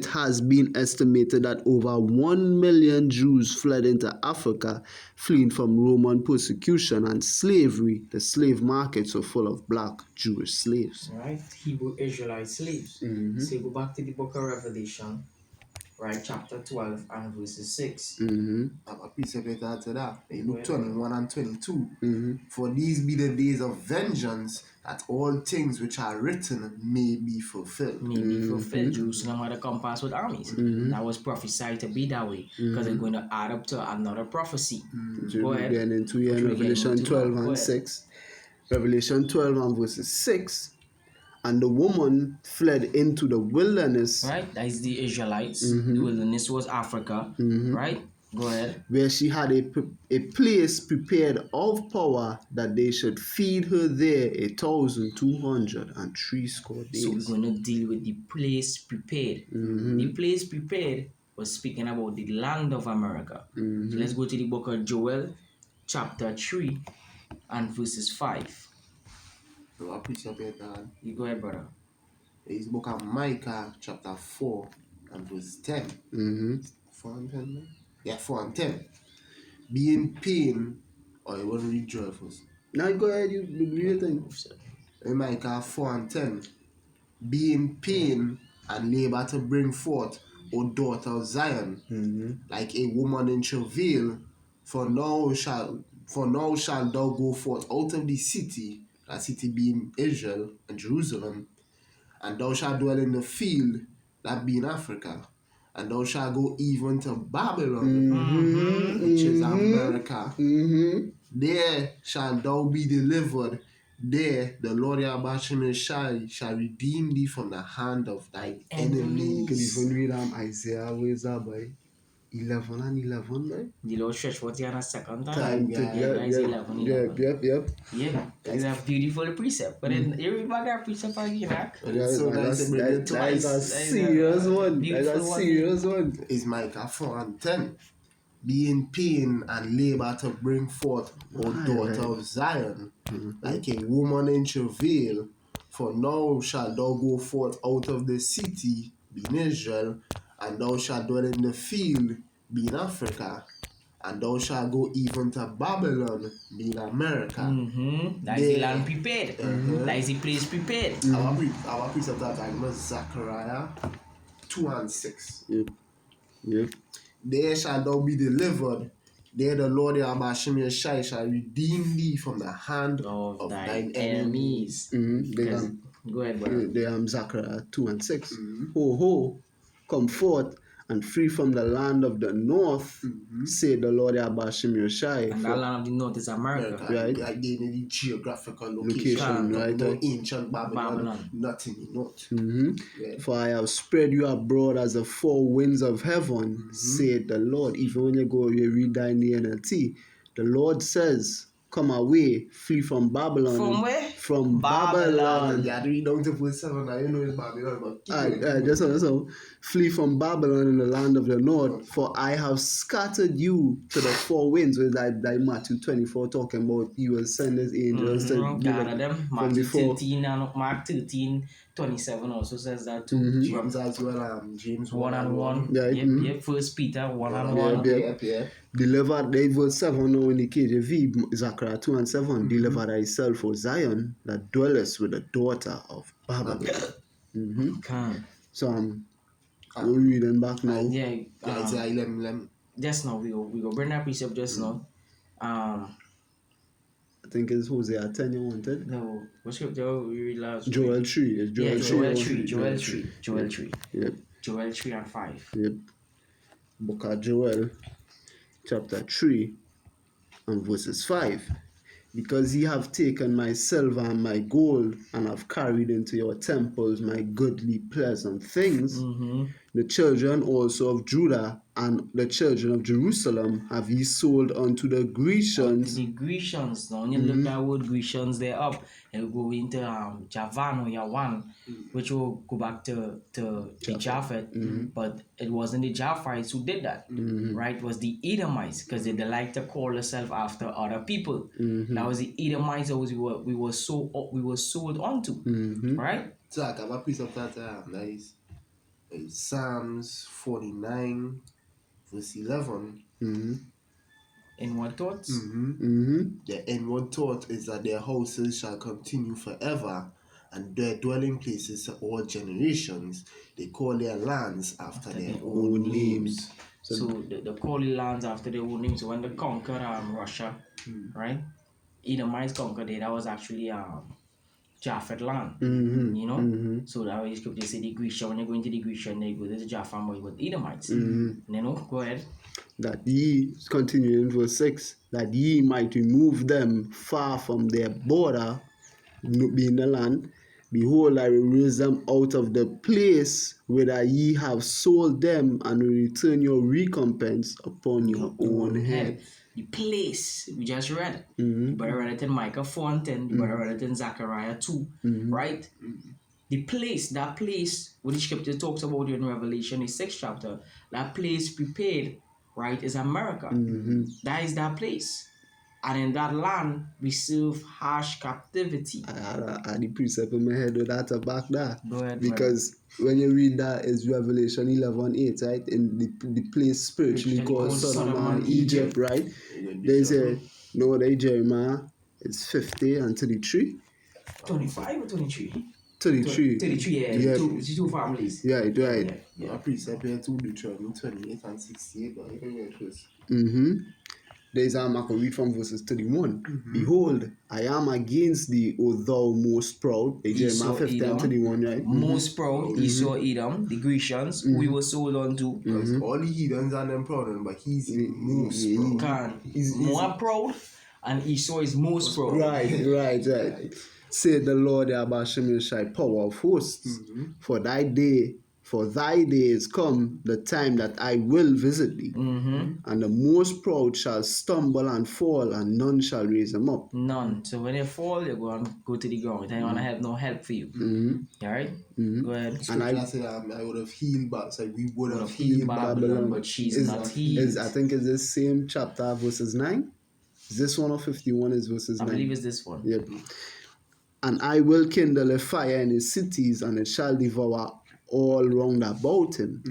has been estimated that over 1 million Jews fled into Africa, fleeing from Roman persecution and slavery. The slave markets were full of black Jewish slaves. Right, Hebrew Israelite slaves. So go back to the book of Revelation, right, chapter 12 and verses 6. A piece of it after that. Luke 21 and 22. For these be the days of vengeance, that all things which are written may be fulfilled. Jerusalem had a compass with armies. That was prophesied to be that way because it's going to add up to another prophecy. Go ahead. Getting into Revelation 12 and 6. Revelation 12 and verses 6. And the woman fled into the wilderness. Right, that is the Israelites. The wilderness was Africa. Right, go ahead. Where she had a place prepared of power that they should feed her there 1,203 days. So we're going to deal with the place prepared. The place prepared was speaking about the land of America. So let's go to the book of Joel, chapter 3 and verses 5. So a piece of it that. You go ahead, brother. It's book of Micah, chapter 4 and verse 10. 4 and 10, man? Yeah, 4 and 10. Be in pain, or you want to read joy first? Now go ahead, you read thing. In Micah 4 and 10. Be in pain and labor to bring forth, O daughter of Zion, like a woman in travail, for now shall thou go forth out of the city, that city being Israel and Jerusalem, and thou shalt dwell in the field, that being Africa, and thou shalt go even to Babylon, which is America. There shalt thou be delivered. There the Lord Yahweh shall redeem thee from the hand of thy You can enemies. even read Isaiah, where's that by 11 and 11, right? The Lord stretched forth here on a second time. Time to Guys, 11. Yep. Yeah, it's a beautiful precept. But then you read back that precept again, So nice to bring it That is twice. a serious one. That's a beautiful one. serious one. Is Micah 4 and 10. be in pain and labor to bring forth a Aye, daughter aye. of Zion, like a woman in travail. For now shalt thou go forth out of the city, being Israel, and thou shalt dwell in the field, being Africa, and thou shalt go even to Babylon, being America. That is the There. land prepared. That is the place prepared. Our precept at time was Zechariah 2:6. Yep. There shall thou be delivered. There the Lord Yahweh Shai shall redeem thee from the hand Of of thine thine enemies. enemies. They Go ahead, brother. Zechariah 2:6. Ho ho, come forth and free from the land of the north, said the Lord Abashim Yoshai. And that land of the north is America. Right. I gave you the geographical Location, right, No right. ancient Babylon, Babylon. nothing in north. Yeah. For I have spread you abroad as the four winds of heaven, said the Lord. Even when you read that in the NLT, the Lord says, come away, flee from Babylon. From where? From Babylon. Babylon. Yeah, read down to verse 7. I know it's Babylon, but keep going, keep going. Just so flee from Babylon in the land of the north, for I have scattered you to the four winds. With that Matthew 24 talking about he will send his angels to Gather them. from Matthew before. 13 and Mark 13:27 also says that too. James as well, James 1 and 1. Yeah, Yep. First Peter 1 and 1. Yeah. Deliver, they verse 7 now in the KJV, Zechariah 2:7. Deliver thyself, O Zion, that dwellest with the daughter of Babylon. Can. So we're reading back now. Yeah. Isaiah 11. Just now we go bring that precept just now. I think it's Hosea 10 you wanted. No, what scripture we read last week? Joel 3. It's Joel 3. Joel 3. Yep. Joel 3 and 5. Yep. Book of Joel, chapter 3, and verses 5. Because ye have taken my silver and my gold, and have carried into your temples my goodly pleasant things, the children also of Judah and the children of Jerusalem have ye sold unto the Grecians. The Grecians, now when you look that word Grecians there up, it'll go into Javan or Yawan, which will go back to the Japhet, but it wasn't the Japhites who did that, right? It was the Edomites, because they like to call themselves after other people. That was the Edomites that we were sold onto, right? So I have a piece of that is Psalms 49 verse 11. In what thoughts? The inward thought is that their houses shall continue forever, and their dwelling places to all generations. They call their lands after their own names. So the call the lands after their own names. So when they conquered Russia, right? Edomites conquered it. That was actually Japhet land, you know. So that way scripture say the Grecian. When you go into the Grecian, they go to the Japhet, but with Edomites. You know, go ahead. That ye, continue in verse 6, that ye might remove them far from their border, being the land. Behold, I will raise them out of the place whither ye have sold them, and will return your recompense upon your own head. The place we just read. You better read it in Micah 4:10. You better read it in Zechariah 2, right? The place, that place, what the scripture talks about in Revelation, the 6th chapter, that place prepared, right, is America. That is that place. And in that land, we serve harsh captivity. I had the precept in my head with that to back that. Go ahead, because when you read that, it's Revelation 11:8, right? In the place spiritually called Sodom and Egypt, right? They say, no, they Jeremiah, it's 50 and 33. 25 or 23? 33. 33, yeah. Two families. Yeah, right. A precept here to Deuteronomy 28 and 68, but I can get first. There's I can read from verses 31. Behold, I am against thee, O thou most proud. Jeremiah 50 and 31, right? Most proud, Esau, Edom, the Grecians, who we were sold unto. Because all the heathens are them proud, but he's the most proud. He's more proud, and Esau is most proud. Right. Said the Lord Abashim Yeshai, power of hosts, for thy day For thy day is come, the time that I will visit thee. And the most proud shall stumble and fall, and none shall raise them up. None. So when they fall, they go to the ground. They want to have no help for you. Alright? Go ahead. And I said, I would have healed Babylon. So we would have Healed healed Babylon, but she's not healed. I think it's this same chapter, verses 9. Is this one or 51 is verses 9? I believe it's this one. Yep. And I will kindle a fire in his cities, and it shall devour all round about him.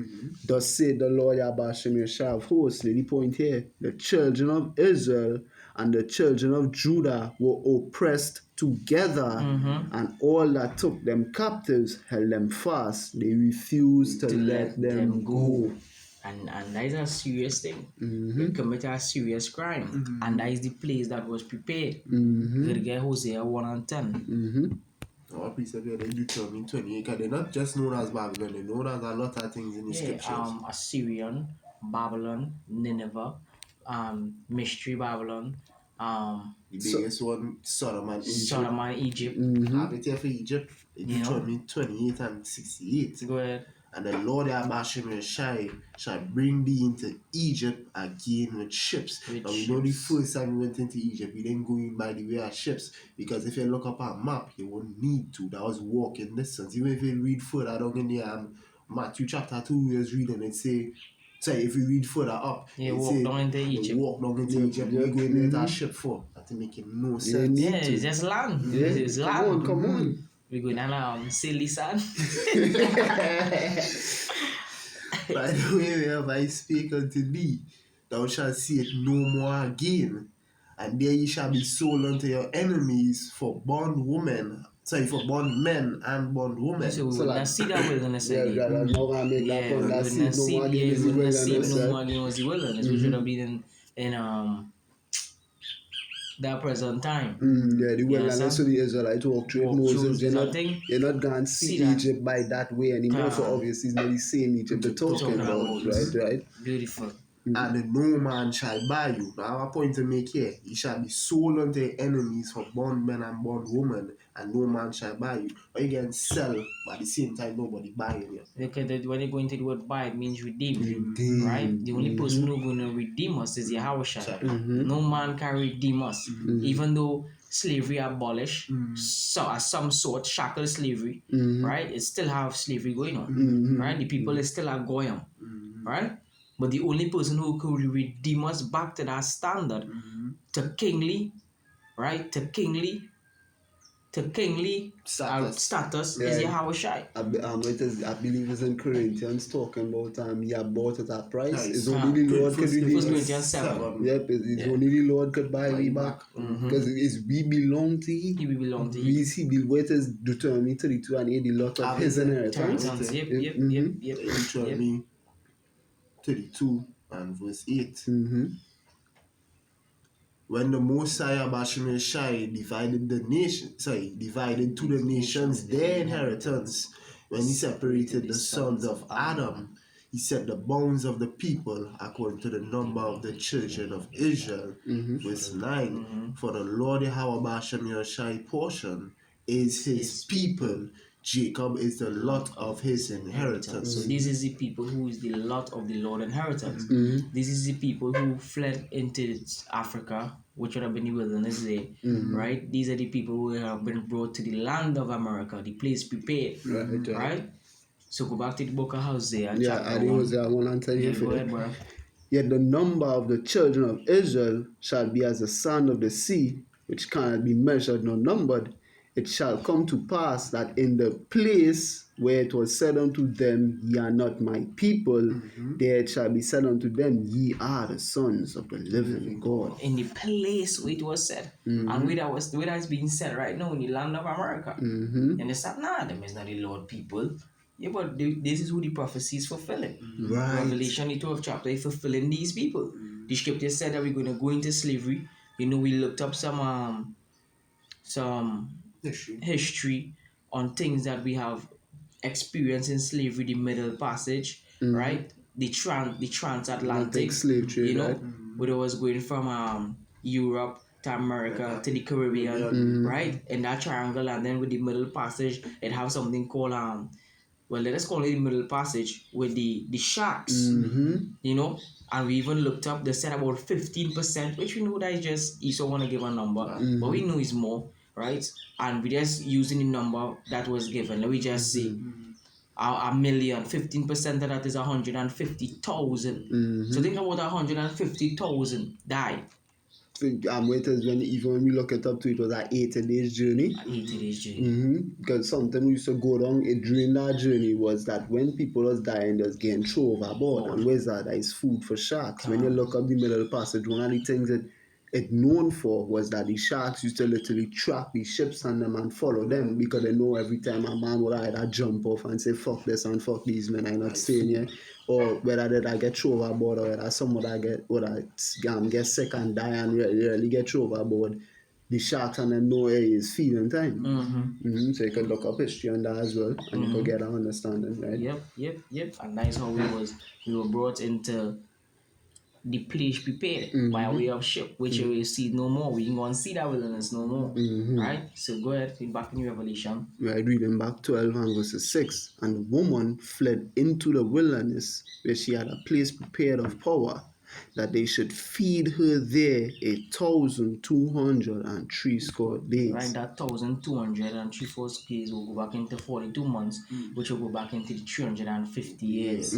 Thus said the Lord Yahweh Shemir of hosts. The point here, the children of Israel and the children of Judah were oppressed together, and all that took them captives held them fast. They refused to let them go. And that is a serious thing. They committed a serious crime. And that is the place that was prepared. You get Hosea 1 and 10. Our precept here, they Deuteronomy 28, because they're not just known as Babylon, they're known as a lot of things in the scriptures. Assyrian, Babylon, Nineveh, Mystery Babylon, The biggest one, Sodom and Egypt. Sodom and Egypt. Have it here for Egypt, Deuteronomy 28 and 68. Go ahead. And the Lord Yahweh shall bring thee into Egypt again with ships. With Now we know the first time we went into Egypt, we didn't go in by the way of ships. Because if you look up a map, you won't need to. That was walking distance. Even if you read further down in the Matthew chapter 2, we was reading, it say, if you read further up, walk down into Egypt. Walk down into Egypt. We're going into a ship for. That make no sense. Yeah, it's just land. Yeah. It's land. Come on. We're going down silly sand. By the way, wherever I speak unto thee, thou shalt see it no more again. And there ye shall be sold unto your enemies for bondwomen. For bondmen and bondwomen. So we So will like- not see that wilderness Yeah, again. I'm not gonna make that Yeah, point. we That's would it. not No see more yeah, again is we the would not see wilderness, no right? more again was the wilderness. We should have been in that present time. Yeah, the wilderness understand? so the Israelites walk through Walk Moses. through They're not, something. they're not going to see See that. Egypt by that way anymore. For Come. obviously, it's not the same Egypt they're talking about, right? Beautiful. And no man shall buy you. Now I have a point to make here. Ye shall be sold unto your enemies for bondmen and bondwomen, and no man shall buy you. Or you can sell, but at the same time nobody buying you. Look at it, when you go into the word buy, it means redeem. Redeem. Right? The only person who's going to redeem us is Yahweh. No man can redeem us. Even though slavery abolished, so as some sort, shackle slavery, right? It still have slavery going on. Right? The people is still are going. Right? But the only person who could redeem us back to that standard, to kingly, right? To kingly status is Yeah. Yahweh Shai. I believe it's in Corinthians talking about you bought at that price. Nice. It's only the Lord could First redeem us. Corinthians 7. Yep, it's only the Lord could buy me back. Because we belong to Him. He will belong to you. What is Deuteronomy 32 and 8, the lot of His inheritance. Yep. Deuteronomy 32 and verse 8. When the Mosiah Bashir Shai divided to the nations their inheritance, when he separated the sons of Adam, he set the bounds of the people according to the number of the children of Israel. Verse 9, for the Lord Yahweh Bashir Shai portion is his people. Jacob is the lot of his inheritance. So this is the people who is the lot of the Lord inheritance. This is the people who fled into Africa, which would have been the wilderness there, right? These are the people who have been brought to the land of America, the place prepared, right? So go back to the book of Hosea, Yeah, chapter I think it 1. was 1 and 10 here Yeah, for go that. ahead, bro. Yet the number of the children of Israel shall be as the sand of the sea, which cannot be measured nor numbered. It shall come to pass that in the place where it was said unto them, Ye are not my people, there it shall be said unto them, Ye are the sons of the living God. In the place where it was said, and where that is being said right now in the land of America. And they said, nah, them is not the Lord people. Yeah, but this is who the prophecy is fulfilling. Right. Revelation, the 12th chapter, is fulfilling these people. The scripture said that we're going to go into slavery. You know, we looked up some history on things that we have experienced in slavery, the Middle Passage, right? The transatlantic slave trade, you know, right? where it was going from Europe to America to the Caribbean, right? In that triangle, and then with the Middle Passage, it have something called well, let us call it the Middle Passage with the sharks, you know, and we even looked up, they said about 15%, which we know that is just Esau want to give a number, but we know it's more, right? And we just using the number that was given. Let me just say a million, 15% of that is 150,000. So think about 150,000 died. Wait, even when we look it up to, it was an 80 days journey. 80 days journey. Because something we used to go down during that journey was that when people was dying, they was getting thrown overboard. And where's that? That is food for sharks. When you look up the Middle Passage, one of the things that it known for was that the sharks used to literally track the ships and them and follow them because they know every time a man would either jump off and say fuck this and fuck these men, I'm not saying yeah, or whether they get thrown overboard or whether someone that get sick and die and really get thrown overboard. The sharks and them know it's feeding time. So you can look up history on that as well and you can get an understanding, right? Yep. And that's how we were brought into the place prepared by way of ship, which you will see no more. We ain't gonna see that wilderness no more. Right? So go ahead, read back in Revelation. Right, reading back 12 and verses 6. And the woman fled into the wilderness where she had a place prepared of power, that they should feed her there 1,260 days. Right, that 1,203 days will go back into 42 months, which will go back into the 350 years,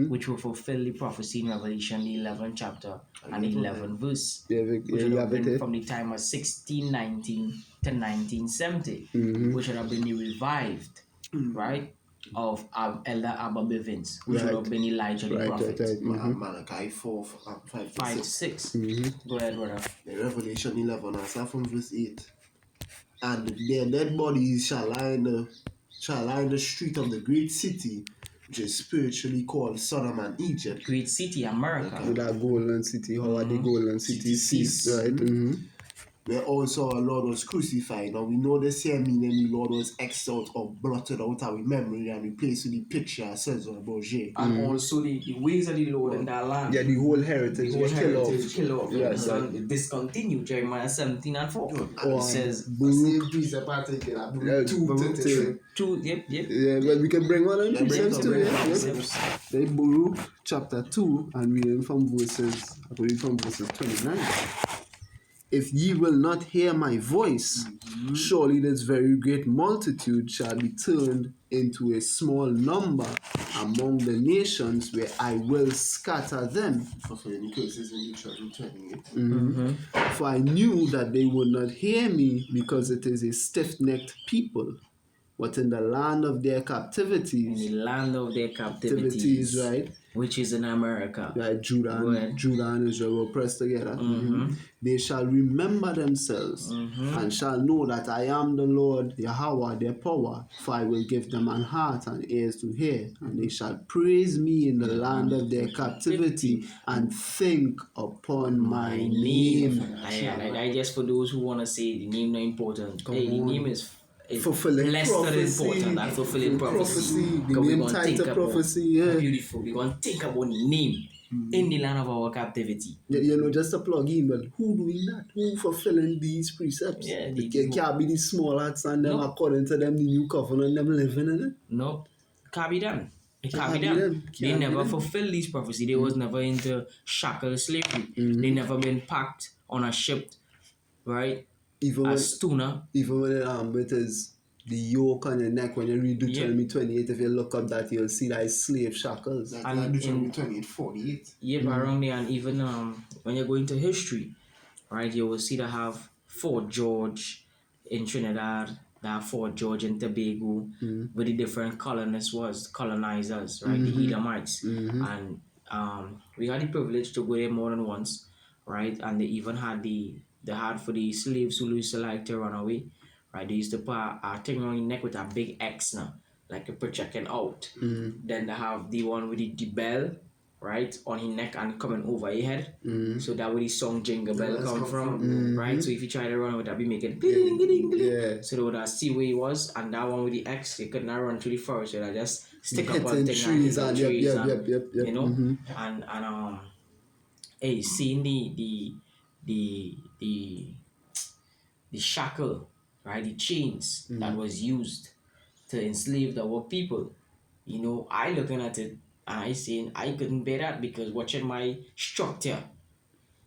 which will fulfill the prophecy in Revelation, the 11th chapter and the 11th verse, which would have been from the time of 1619 to 1970, which would have been the revived, right, of Elder Abba Bivens, which would have been Elijah the prophet. Malachi 4, 5 to 6. Go ahead, brother. The Revelation 11, I start from verse 8. And their dead bodies shall lie in the street of the great city, which is spiritually called Sodom and Egypt. Great city, America. With that golden city, how are the golden city ceased, right? Where also our Lord was crucified. Now we know the same meaning the Lord was X'd out or blotted out our memory and replaced with the picture says on Bourget. And also the ways of the Lord in that land. Yeah, the whole heritage kill off. Yes, and discontinue Jeremiah 17 and 4. It says Yeah, well, we can bring one on precepts too. They Baruch chapter 2 and reading from verses 29. If ye will not hear my voice, surely this very great multitude shall be turned into a small number among the nations where I will scatter them. Fulfilling curses in Deuteronomy 28. For I knew that they would not hear me, because it is a stiff-necked people. But in the land of their captivities, right, which is in America, right, Judah and Israel were pressed together. They shall remember themselves and shall know that I am the Lord Yahweh their power, for I will give them an heart and ears to hear, and they shall praise me in the land of their captivity and think upon my name. I guess for those who want to say the name not important, the name is fulfilling less prophecy, important than fulfilling prophecy. The name title prophecy, yeah. Beautiful. We're going to think about the name in the land of our captivity. You know, just a plug in, but who doing that? Who fulfilling these precepts? Yeah, it can't be the small hats and them according to them, the new covenant, them living in it. No, can't be done. It can't be done. They never fulfilled these prophecies. They was never into shackle slavery. They never been packed on a ship, right? Even as tuna. Even when it is the yoke on your neck, when you read Deuteronomy 28, if you look up that, you'll see that it's slave shackles. And Deuteronomy 28, 48. Yep, around there. And even when you go into history, right, you will see they have Fort George in Trinidad, they have Fort George in Tobago, where the different colonizers, right, the Edomites. And we had the privilege to go there more than once, right, and they even had they had for the slaves who used to like to run away, right? They used to put a thing on your neck with a big X now, like a projecting out. Then they have the one with the bell, right, on his neck and coming over your head. So that where the song Jingle Bell come from, right? So if you try to run with that, be making ding, ding, ding. Yeah. So they would see where he was, and that one with the X, they could not run through the forest. So they just stick up on things trees and you know, and hey, seeing the shackle, right, the chains that was used to enslave our people, You know, I looking at it and I saying I couldn't bear that because watching my structure,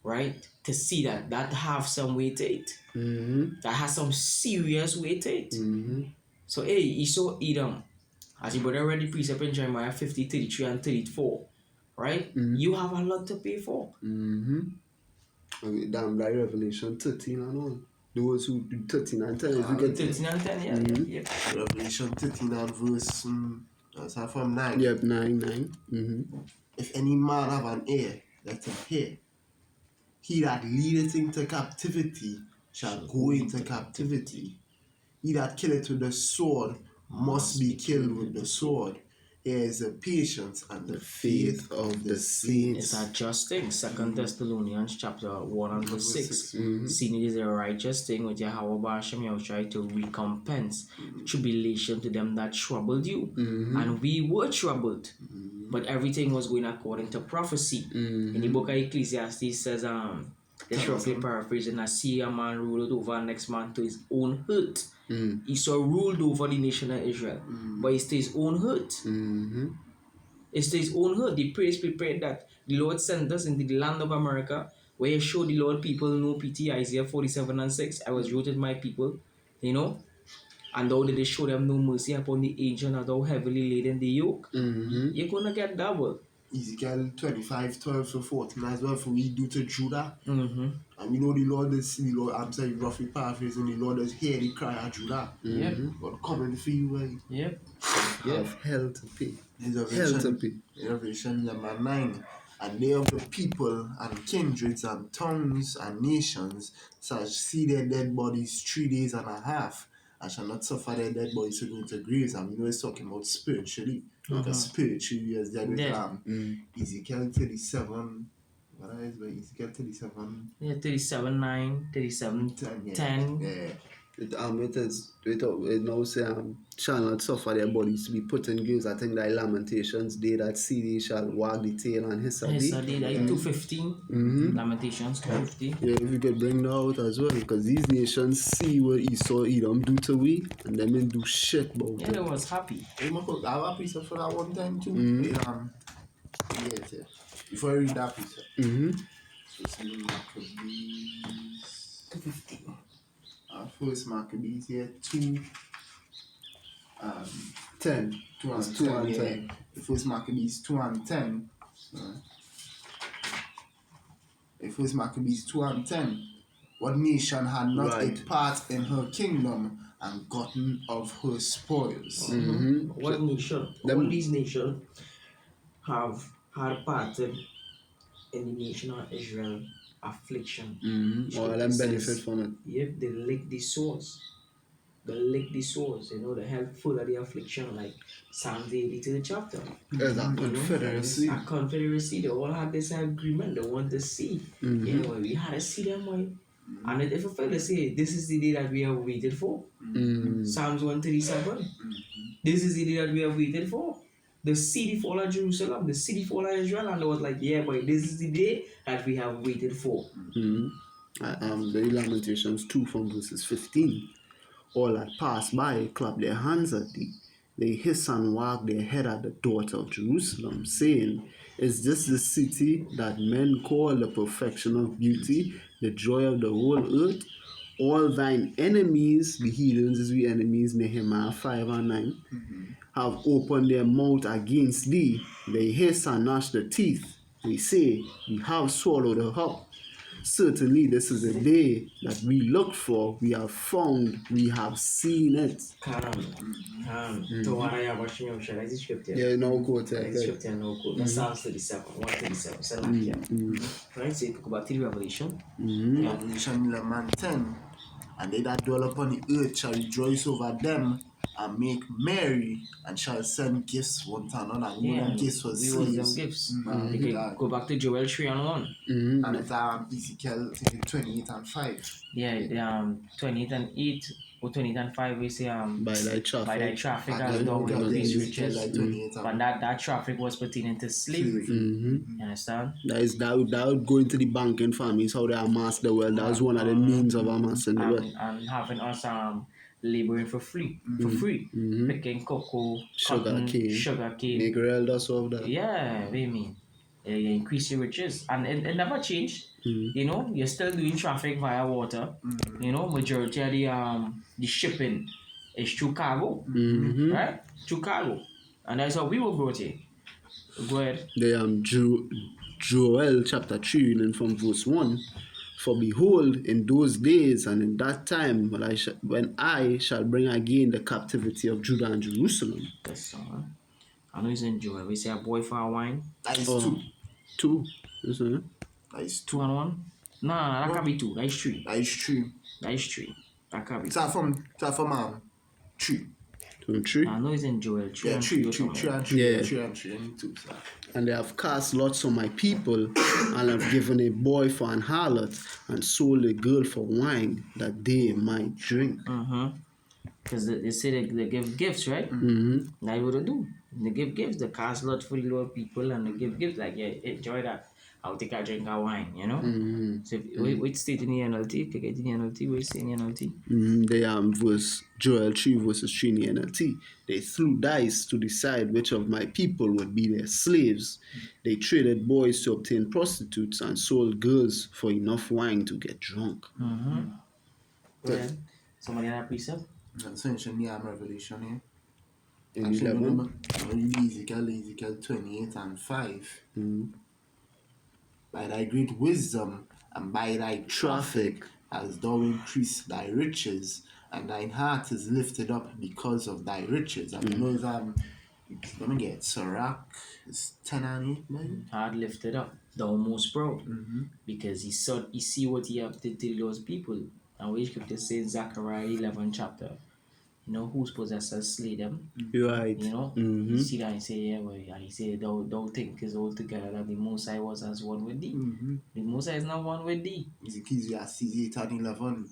right, to see that that have some weight to it, that has some serious weight to it. So hey, you saw Edom, as you brother already precept in Jeremiah 50, 33 and 34, right? You have a lot to pay for. Damn, like Revelation 13 and all. Those who do 13 and 10 is we get 13 and 10, yeah. Revelation 13 and verse that's from 9. Yep, 9. If any man have an ear, let him hear. He that leadeth into captivity shall go into captivity. He that killeth with the sword must be killed with the sword. Here is the patience and the faith of the It's saints. a just thing. 2 Thessalonians chapter 1 and verse 6. Seeing it is a righteous thing with Yahweh Bashem Yahushai to recompense tribulation to them that troubled you. And we were troubled. But everything was going according to prophecy. In the book of Ecclesiastes says, just roughly paraphrasing, I see a man ruled over next man to his own hurt. Esau ruled over the nation of Israel, but it's to his own hurt. It's to his own hurt. The praise prepared that the Lord sent us into the land of America, where he showed the Lord people no pity, Isaiah 47 and 6. I was rooted my people, you know, and thou didst show them no mercy upon the ancient, and thou heavily laden the yoke. You're gonna get double. Ezekiel 25, 12 to 14 as well, for we do to Judah. Mm-hmm. And we know the Lord is, the Lord, I'm saying roughly paraphrasing, the Lord is hear the cry of Judah. Yep. God coming for you, right? Yep. Have hell to pay. Hell to pay. Revelation number 9. And they of the people and kindreds and tongues and nations shall see their dead bodies 3 days and a half, and shall not suffer their dead bodies to go into graves. And we know it's talking about spiritually. Because spiritually is dead with Ezekiel 37. What is it? Ezekiel 37. Yeah, 37 9, 37 10. Yeah. It now say shall not suffer their bodies to be put in graves. I think that Lamentations day that CD shall wag the tail and hiss a Yes, day. I did. 215. Lamentations 250. Yeah, if we could bring that out as well, because these nations see what Esau Edom do to we, and them ain't do shit about Yeah, it. they was happy. I have a piece for that one time too. Yeah. Before I read that piece. So it's in Maccabees 2:15. First Maccabees here 2 10. 2 and It's 2 10. and Yeah. 10. The first Maccabees 2 and 10. The first Maccabees 2 and 10. What nation had not Right. a part in her kingdom and gotten of her spoils? What nation? All these nations have had parted in the nation of Israel affliction. All them benefit from it. Yep, they lick the sores. They lick the sores, you know, they help full of the affliction, like Psalms 82 chapter. There's a confederacy. A confederacy, they all had this agreement, they want to see. You know, we had to see them way. And if a fellow say, this is the day that we have waited for. Psalms 137. This is the day that we have waited for. The city fall of Jerusalem, the city fall of Israel, and they was like, yeah, boy, this is the day that we have waited for. The Lamentations 2 from verses 15. All that pass by clap their hands at thee. They hiss and wag their head at the daughter of Jerusalem, saying, is this the city that men call the perfection of beauty, the joy of the whole earth? All thine enemies, the heathens is the enemies, Nehemiah 5 and 9, have opened their mouth against thee. They hiss and gnash the teeth. They say, we have swallowed her up. Certainly, this is a day that we looked for, we have found, we have seen it. So what I have watching you, shall I see scripture? Yeah, no quote. I see scripture, no code. That's Psalms 37, 137. So like here. Right, so you talk about the Revelation. Revelation 11 and 10. And they that dwell upon the earth shall rejoice over them and make merry, and shall send gifts one to another. And one of them gifts was we was them slaves. gifts. You can go back to Joel 3 and 1. And it's Ezekiel 28 and 5. Yeah, the 28 and 8 or 28 and 5 we say By thy traffic. as thou will these riches. Like 28 and But that traffic was pertaining to slavery. You understand? That would go into the banking families, how they amass the wealth. That was one of the means of amassing the wealth. And having us laboring for free, picking cocoa, Sugar cotton, cane. sugar cane. Negrel does all that. Yeah, what do you mean? You increase your riches, and it never changed. You know, you're still doing traffic via water. You know, majority of the shipping is through cargo, right? Through cargo, and that's how we were brought in. Go ahead. The Joel chapter 3, and from verse 1. For behold, in those days and in that time, when I shall bring again the captivity of Judah and Jerusalem. That's someone. I know he's in Joel. We say a boy for a wine. That is Oh. two. 2, isn't it? That is 2 two. and 1. Nah, that can be 2. That is 3. That is three. That is 3. That can be. Start from three. 2 and 3. I know he's in Joel. 3 Yeah, and three 3 or and something. three. Yeah. Three and three and two. Sir. And they have cast lots on my people, and have given a boy for an harlot, and sold a girl for wine, that they might drink. Because they say they give gifts, right? That's what they do. They give gifts. They cast lot for the Lord people, and they give gifts like, yeah, enjoy that. I'll take a drink of wine, you know? So, which state in the NLT? Can I get in the NLT? What is in the NLT? They Joel 3 verses 3 in the NLT. They threw dice to decide which of my people would be their slaves. They traded boys to obtain prostitutes and sold girls for enough wine to get drunk. Go ahead. Somebody have a precept? And so in the Revelation here. In Actually, 11. remember, Ezekiel 28 and 5. By thy great wisdom and by thy traffic hast thou increased thy riches, and thine heart is lifted up because of thy riches. And you know, let me get Sirach, it's 10 and 8, man. Heart lifted up, thou most proud. Because he see what he have to tell those people. And we scripture says Zechariah 11 chapter. You know, who's possessed us slay them. Right. You know, you see that and say, yeah, well, and he say, thou think is all together that the Most High was as one with thee. The Most High is not one with thee. Ecclesiastes 8 and 11,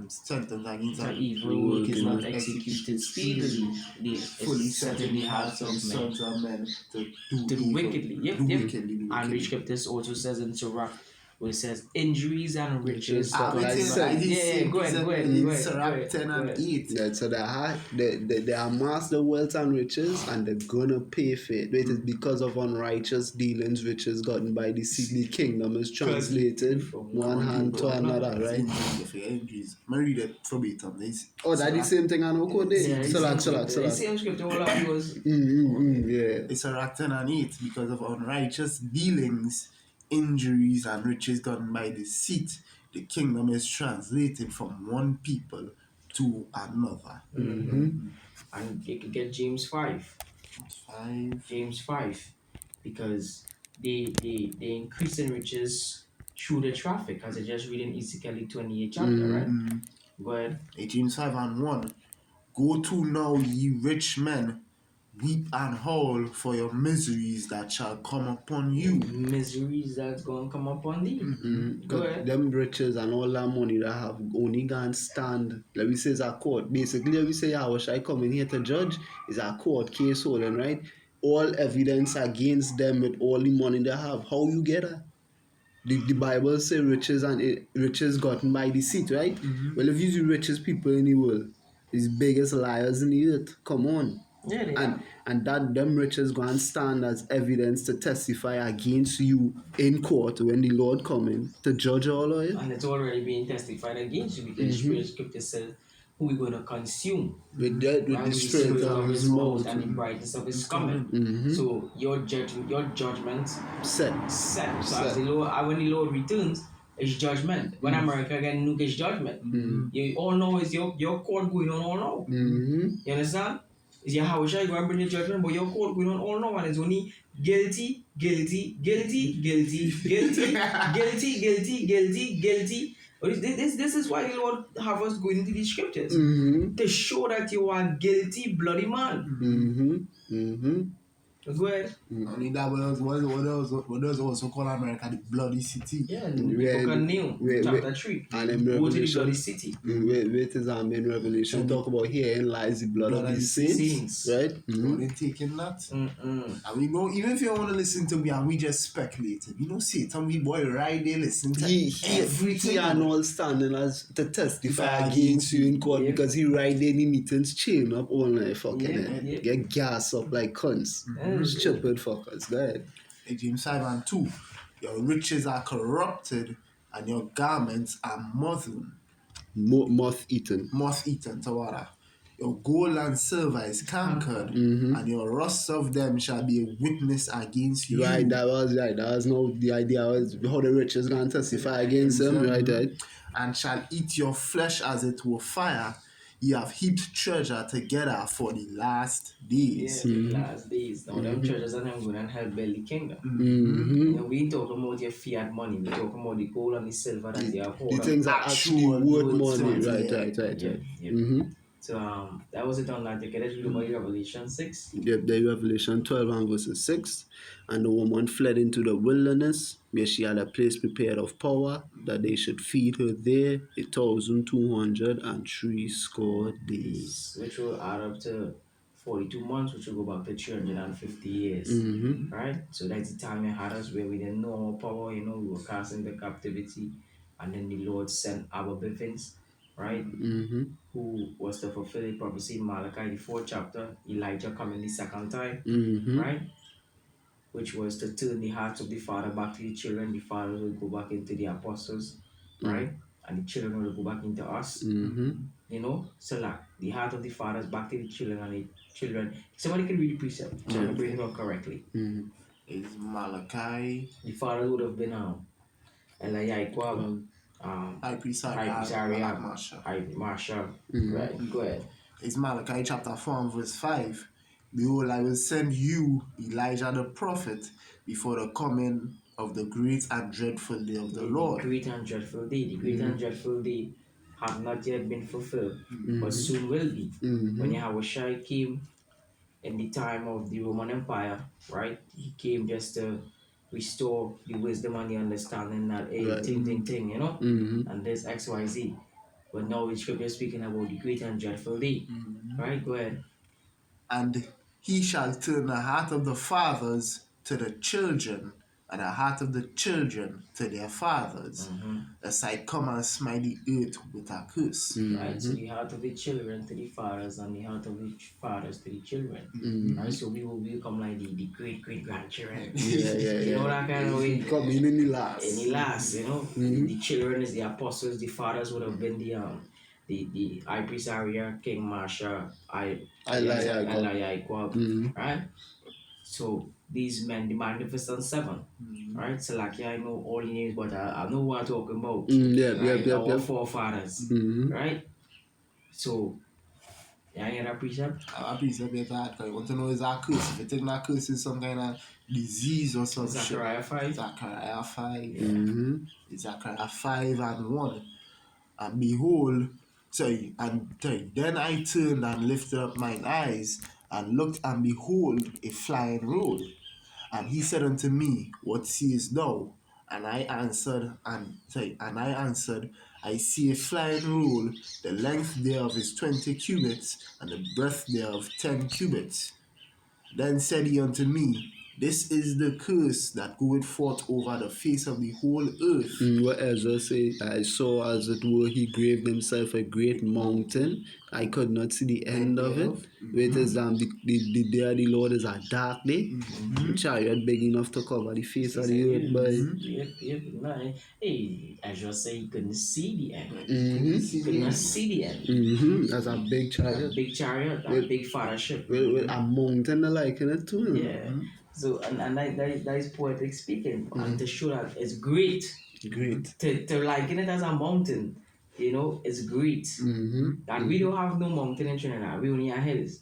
sentence against For an evil work is not executed speedily. It fully is set in the hearts of men. sons of men to To do evil, wickedly. Yep, do yep. wickedly, do And the wickedly. scriptures also says in Sirach, where it says injuries and riches. Ah, that I rise said- by- yeah, go ahead. Sirach 10 and 8. Yeah, so they amass the wealth and riches, and they're gonna pay for it. It is because of unrighteous dealings, riches gotten by the the kingdom is translated from one hand to another, right? Injuries. I read it verbatim. Oh, that's the same thing I know code there. Yeah, the same scripture all of yours. Yeah. It's Sirach 10 and 8 because of unrighteous dealings, injuries, and riches gotten by deceit. The kingdom is translated from one people to another. And you could get James 5. 5. James 5. Because they increase in riches through the traffic, as I just read in Ezekiel 28 chapter, right? Go ahead. James 5 and 1. Go to now, ye rich men, weep and howl for your miseries that shall come upon you. Miseries that's going to come upon thee. Go ahead. Them riches and all that money that have only gone stand. Like we say, it's a court. Basically, we say, I wish I come in here to judge. It's a court case holding, right? All evidence against them with all the money they have. How you get that? The Bible say riches gotten by deceit, right? Well, if you the richest people in the world, is biggest liars in the earth. Come on. Yeah, they are. And that them riches go and stand as evidence to testify against you in court when the Lord coming to judge all of it. And it's already being testified against you because the scripture says who we're going to consume. With the spirit of his mouth. and the brightness of his coming. So your judgment Set. set. So as the Lord, when the Lord returns, it's judgment. When America again nuke is judgment. You all know is your court going on all now. You understand? Is your house you going to bring the judgment, but your court going on all now, and it's only guilty. This is why the Lord have us going into these scriptures to show that you are guilty, bloody man. Go ahead. Only that what does also call America the bloody city. Yeah, and the book of Neil, chapter 3. And in Go to the Revelation, bloody city. wait is in Revelation, talk about herein lies the blood of these saints, right? God ain't taking that. And we know, even if you want to listen to me and we just speculated, you know, Satan, we boy right there listen to everything. He and all standing as to testify against you in court because he right there in the meetings chain up all night fucking get gas up like cunts. Stupid fuckers, go ahead. James 5:2, your riches are corrupted and your garments are Moth eaten. Tawara. Your gold and silver is cankered, and your rust of them shall be a witness against you. Right, that was no, the idea was how the rich is going to testify against them, right? And shall eat your flesh as it were fire. You have heaped treasure together for the last days. Yeah, the last days. Now, them treasures are them going and help build the kingdom. Mm-hmm. You know, we ain't talking about your fiat money. We talking about the gold and the silver that they are holding. The things are actually worth money. Right. Yeah. So that was it on that. Okay, let's read about Revelation 6. Yep, the Revelation 12 and verses 6. And the woman fled into the wilderness, where she had a place prepared of power, that they should feed her there 1,203 days. Which will add up to 42 months, which will go back to 350 years. Right? So that's the time it had us where we didn't know our power, you know, we were cast into captivity, and then the Lord sent Abba Biffins, right? Who was to fulfill the prophecy in Malachi, the 4th chapter, Elijah coming the second time, right? Which was to turn the hearts of the father back to the children. The fathers will go back into the apostles, right? And the children will go back into us. You know, so like the heart of the fathers back to the children, and the children. Somebody can read the precept. So I bring it up correctly. It's Malachi. The fathers would have been Eliakim, High priest Marshall. Right, go ahead. It's Malachi chapter 4 and verse 5. Behold, I will send you, Elijah the prophet, before the coming of the great and dreadful day of the Lord. The great and dreadful day. The great and dreadful day have not yet been fulfilled, but soon will be. When Yahushua came in the time of the Roman Empire, right? He came just to restore the wisdom and the understanding that thing, you know? And there's XYZ. But now the scripture is speaking about the great and dreadful day. Right? Go ahead. And he shall turn the heart of the fathers to the children, and the heart of the children to their fathers, as I come and smite the earth with a curse. Right, so the heart of the children to the fathers, and the heart of the fathers to the children. Right, so we will become like the great grandchildren. You know that kind of way. Coming in the last. In the last, you know. The children is the apostles, the fathers would have been the high priest Area, King Marsha, Eliakim, right? So these men, the Magnificent Seven, right? So like I know all the names, but I know what I'm talking about. Our forefathers, right? So, yeah, you that precept? Our precept is that because you want to know is that curse. If you think that curse is some kind of disease or something. Zechariah 5. Zechariah 5. Zechariah 5 and 1. And behold, then I turned and lifted up mine eyes and looked, and behold, a flying roll. And he said unto me, what seest thou? And I answered, I see a flying roll. The length thereof is 20 cubits, and the breadth thereof 10 cubits. Then said he unto me, this is the curse that goeth forth over the face of the whole earth. What Ezra say, I saw as it were he graved himself a great mountain. I could not see the end of it. Wait, the day of the Lord is a dark day. Chariot big enough to cover the face of the earth. But Hey, Ezra say he couldn't see the end. He could not see the end. That's a big chariot. A big chariot, a big fathership. With a mountain like in it too. Yeah. So and that is poetic speaking, and to show that it's great. To liken it as a mountain, you know, it's great. And we don't have no mountain in Trinidad. We only have hills.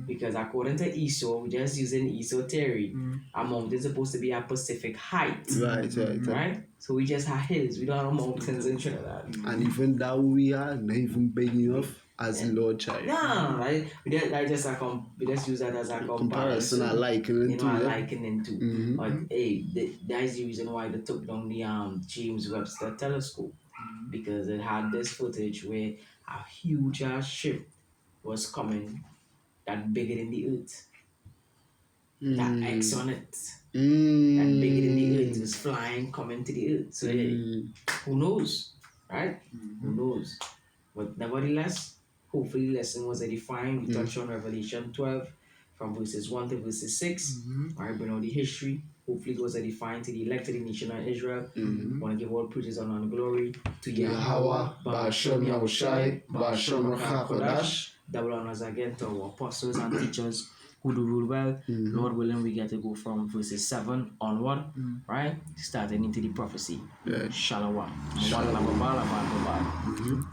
Because according to ESO, we're just using ESO theory, a mountain is supposed to be a Pacific height. Right? So we just have hills. We don't have mountains in Trinidad. And even that we are not even big enough. as the Lord child. Yeah, right. We just use that as a Comparison, comparison. I liken it to, I yeah. likening to. Mhm. But hey, that's the reason why they took down the James Webster Telescope, because it had this footage where a huge ass ship was coming that bigger than the Earth, that X on it, that bigger than the Earth was flying, coming to the Earth. So hey, who knows, right? Who knows? But nevertheless, hopefully the lesson was edifying. We touched on Revelation 12 from verses 1 to verses 6. Right, we know the history. Hopefully it was edifying to the elected nation of Israel. Want to give all praises and honor and glory to Yahweh, Ba'ashem Yahushai, Ba'ashem Kodash. Double honors again to our apostles and teachers who do rule well. Lord willing, we get to go from verses 7 onward, right? Starting into the prophecy. Yeah. Shalom. Shalom. Shalom.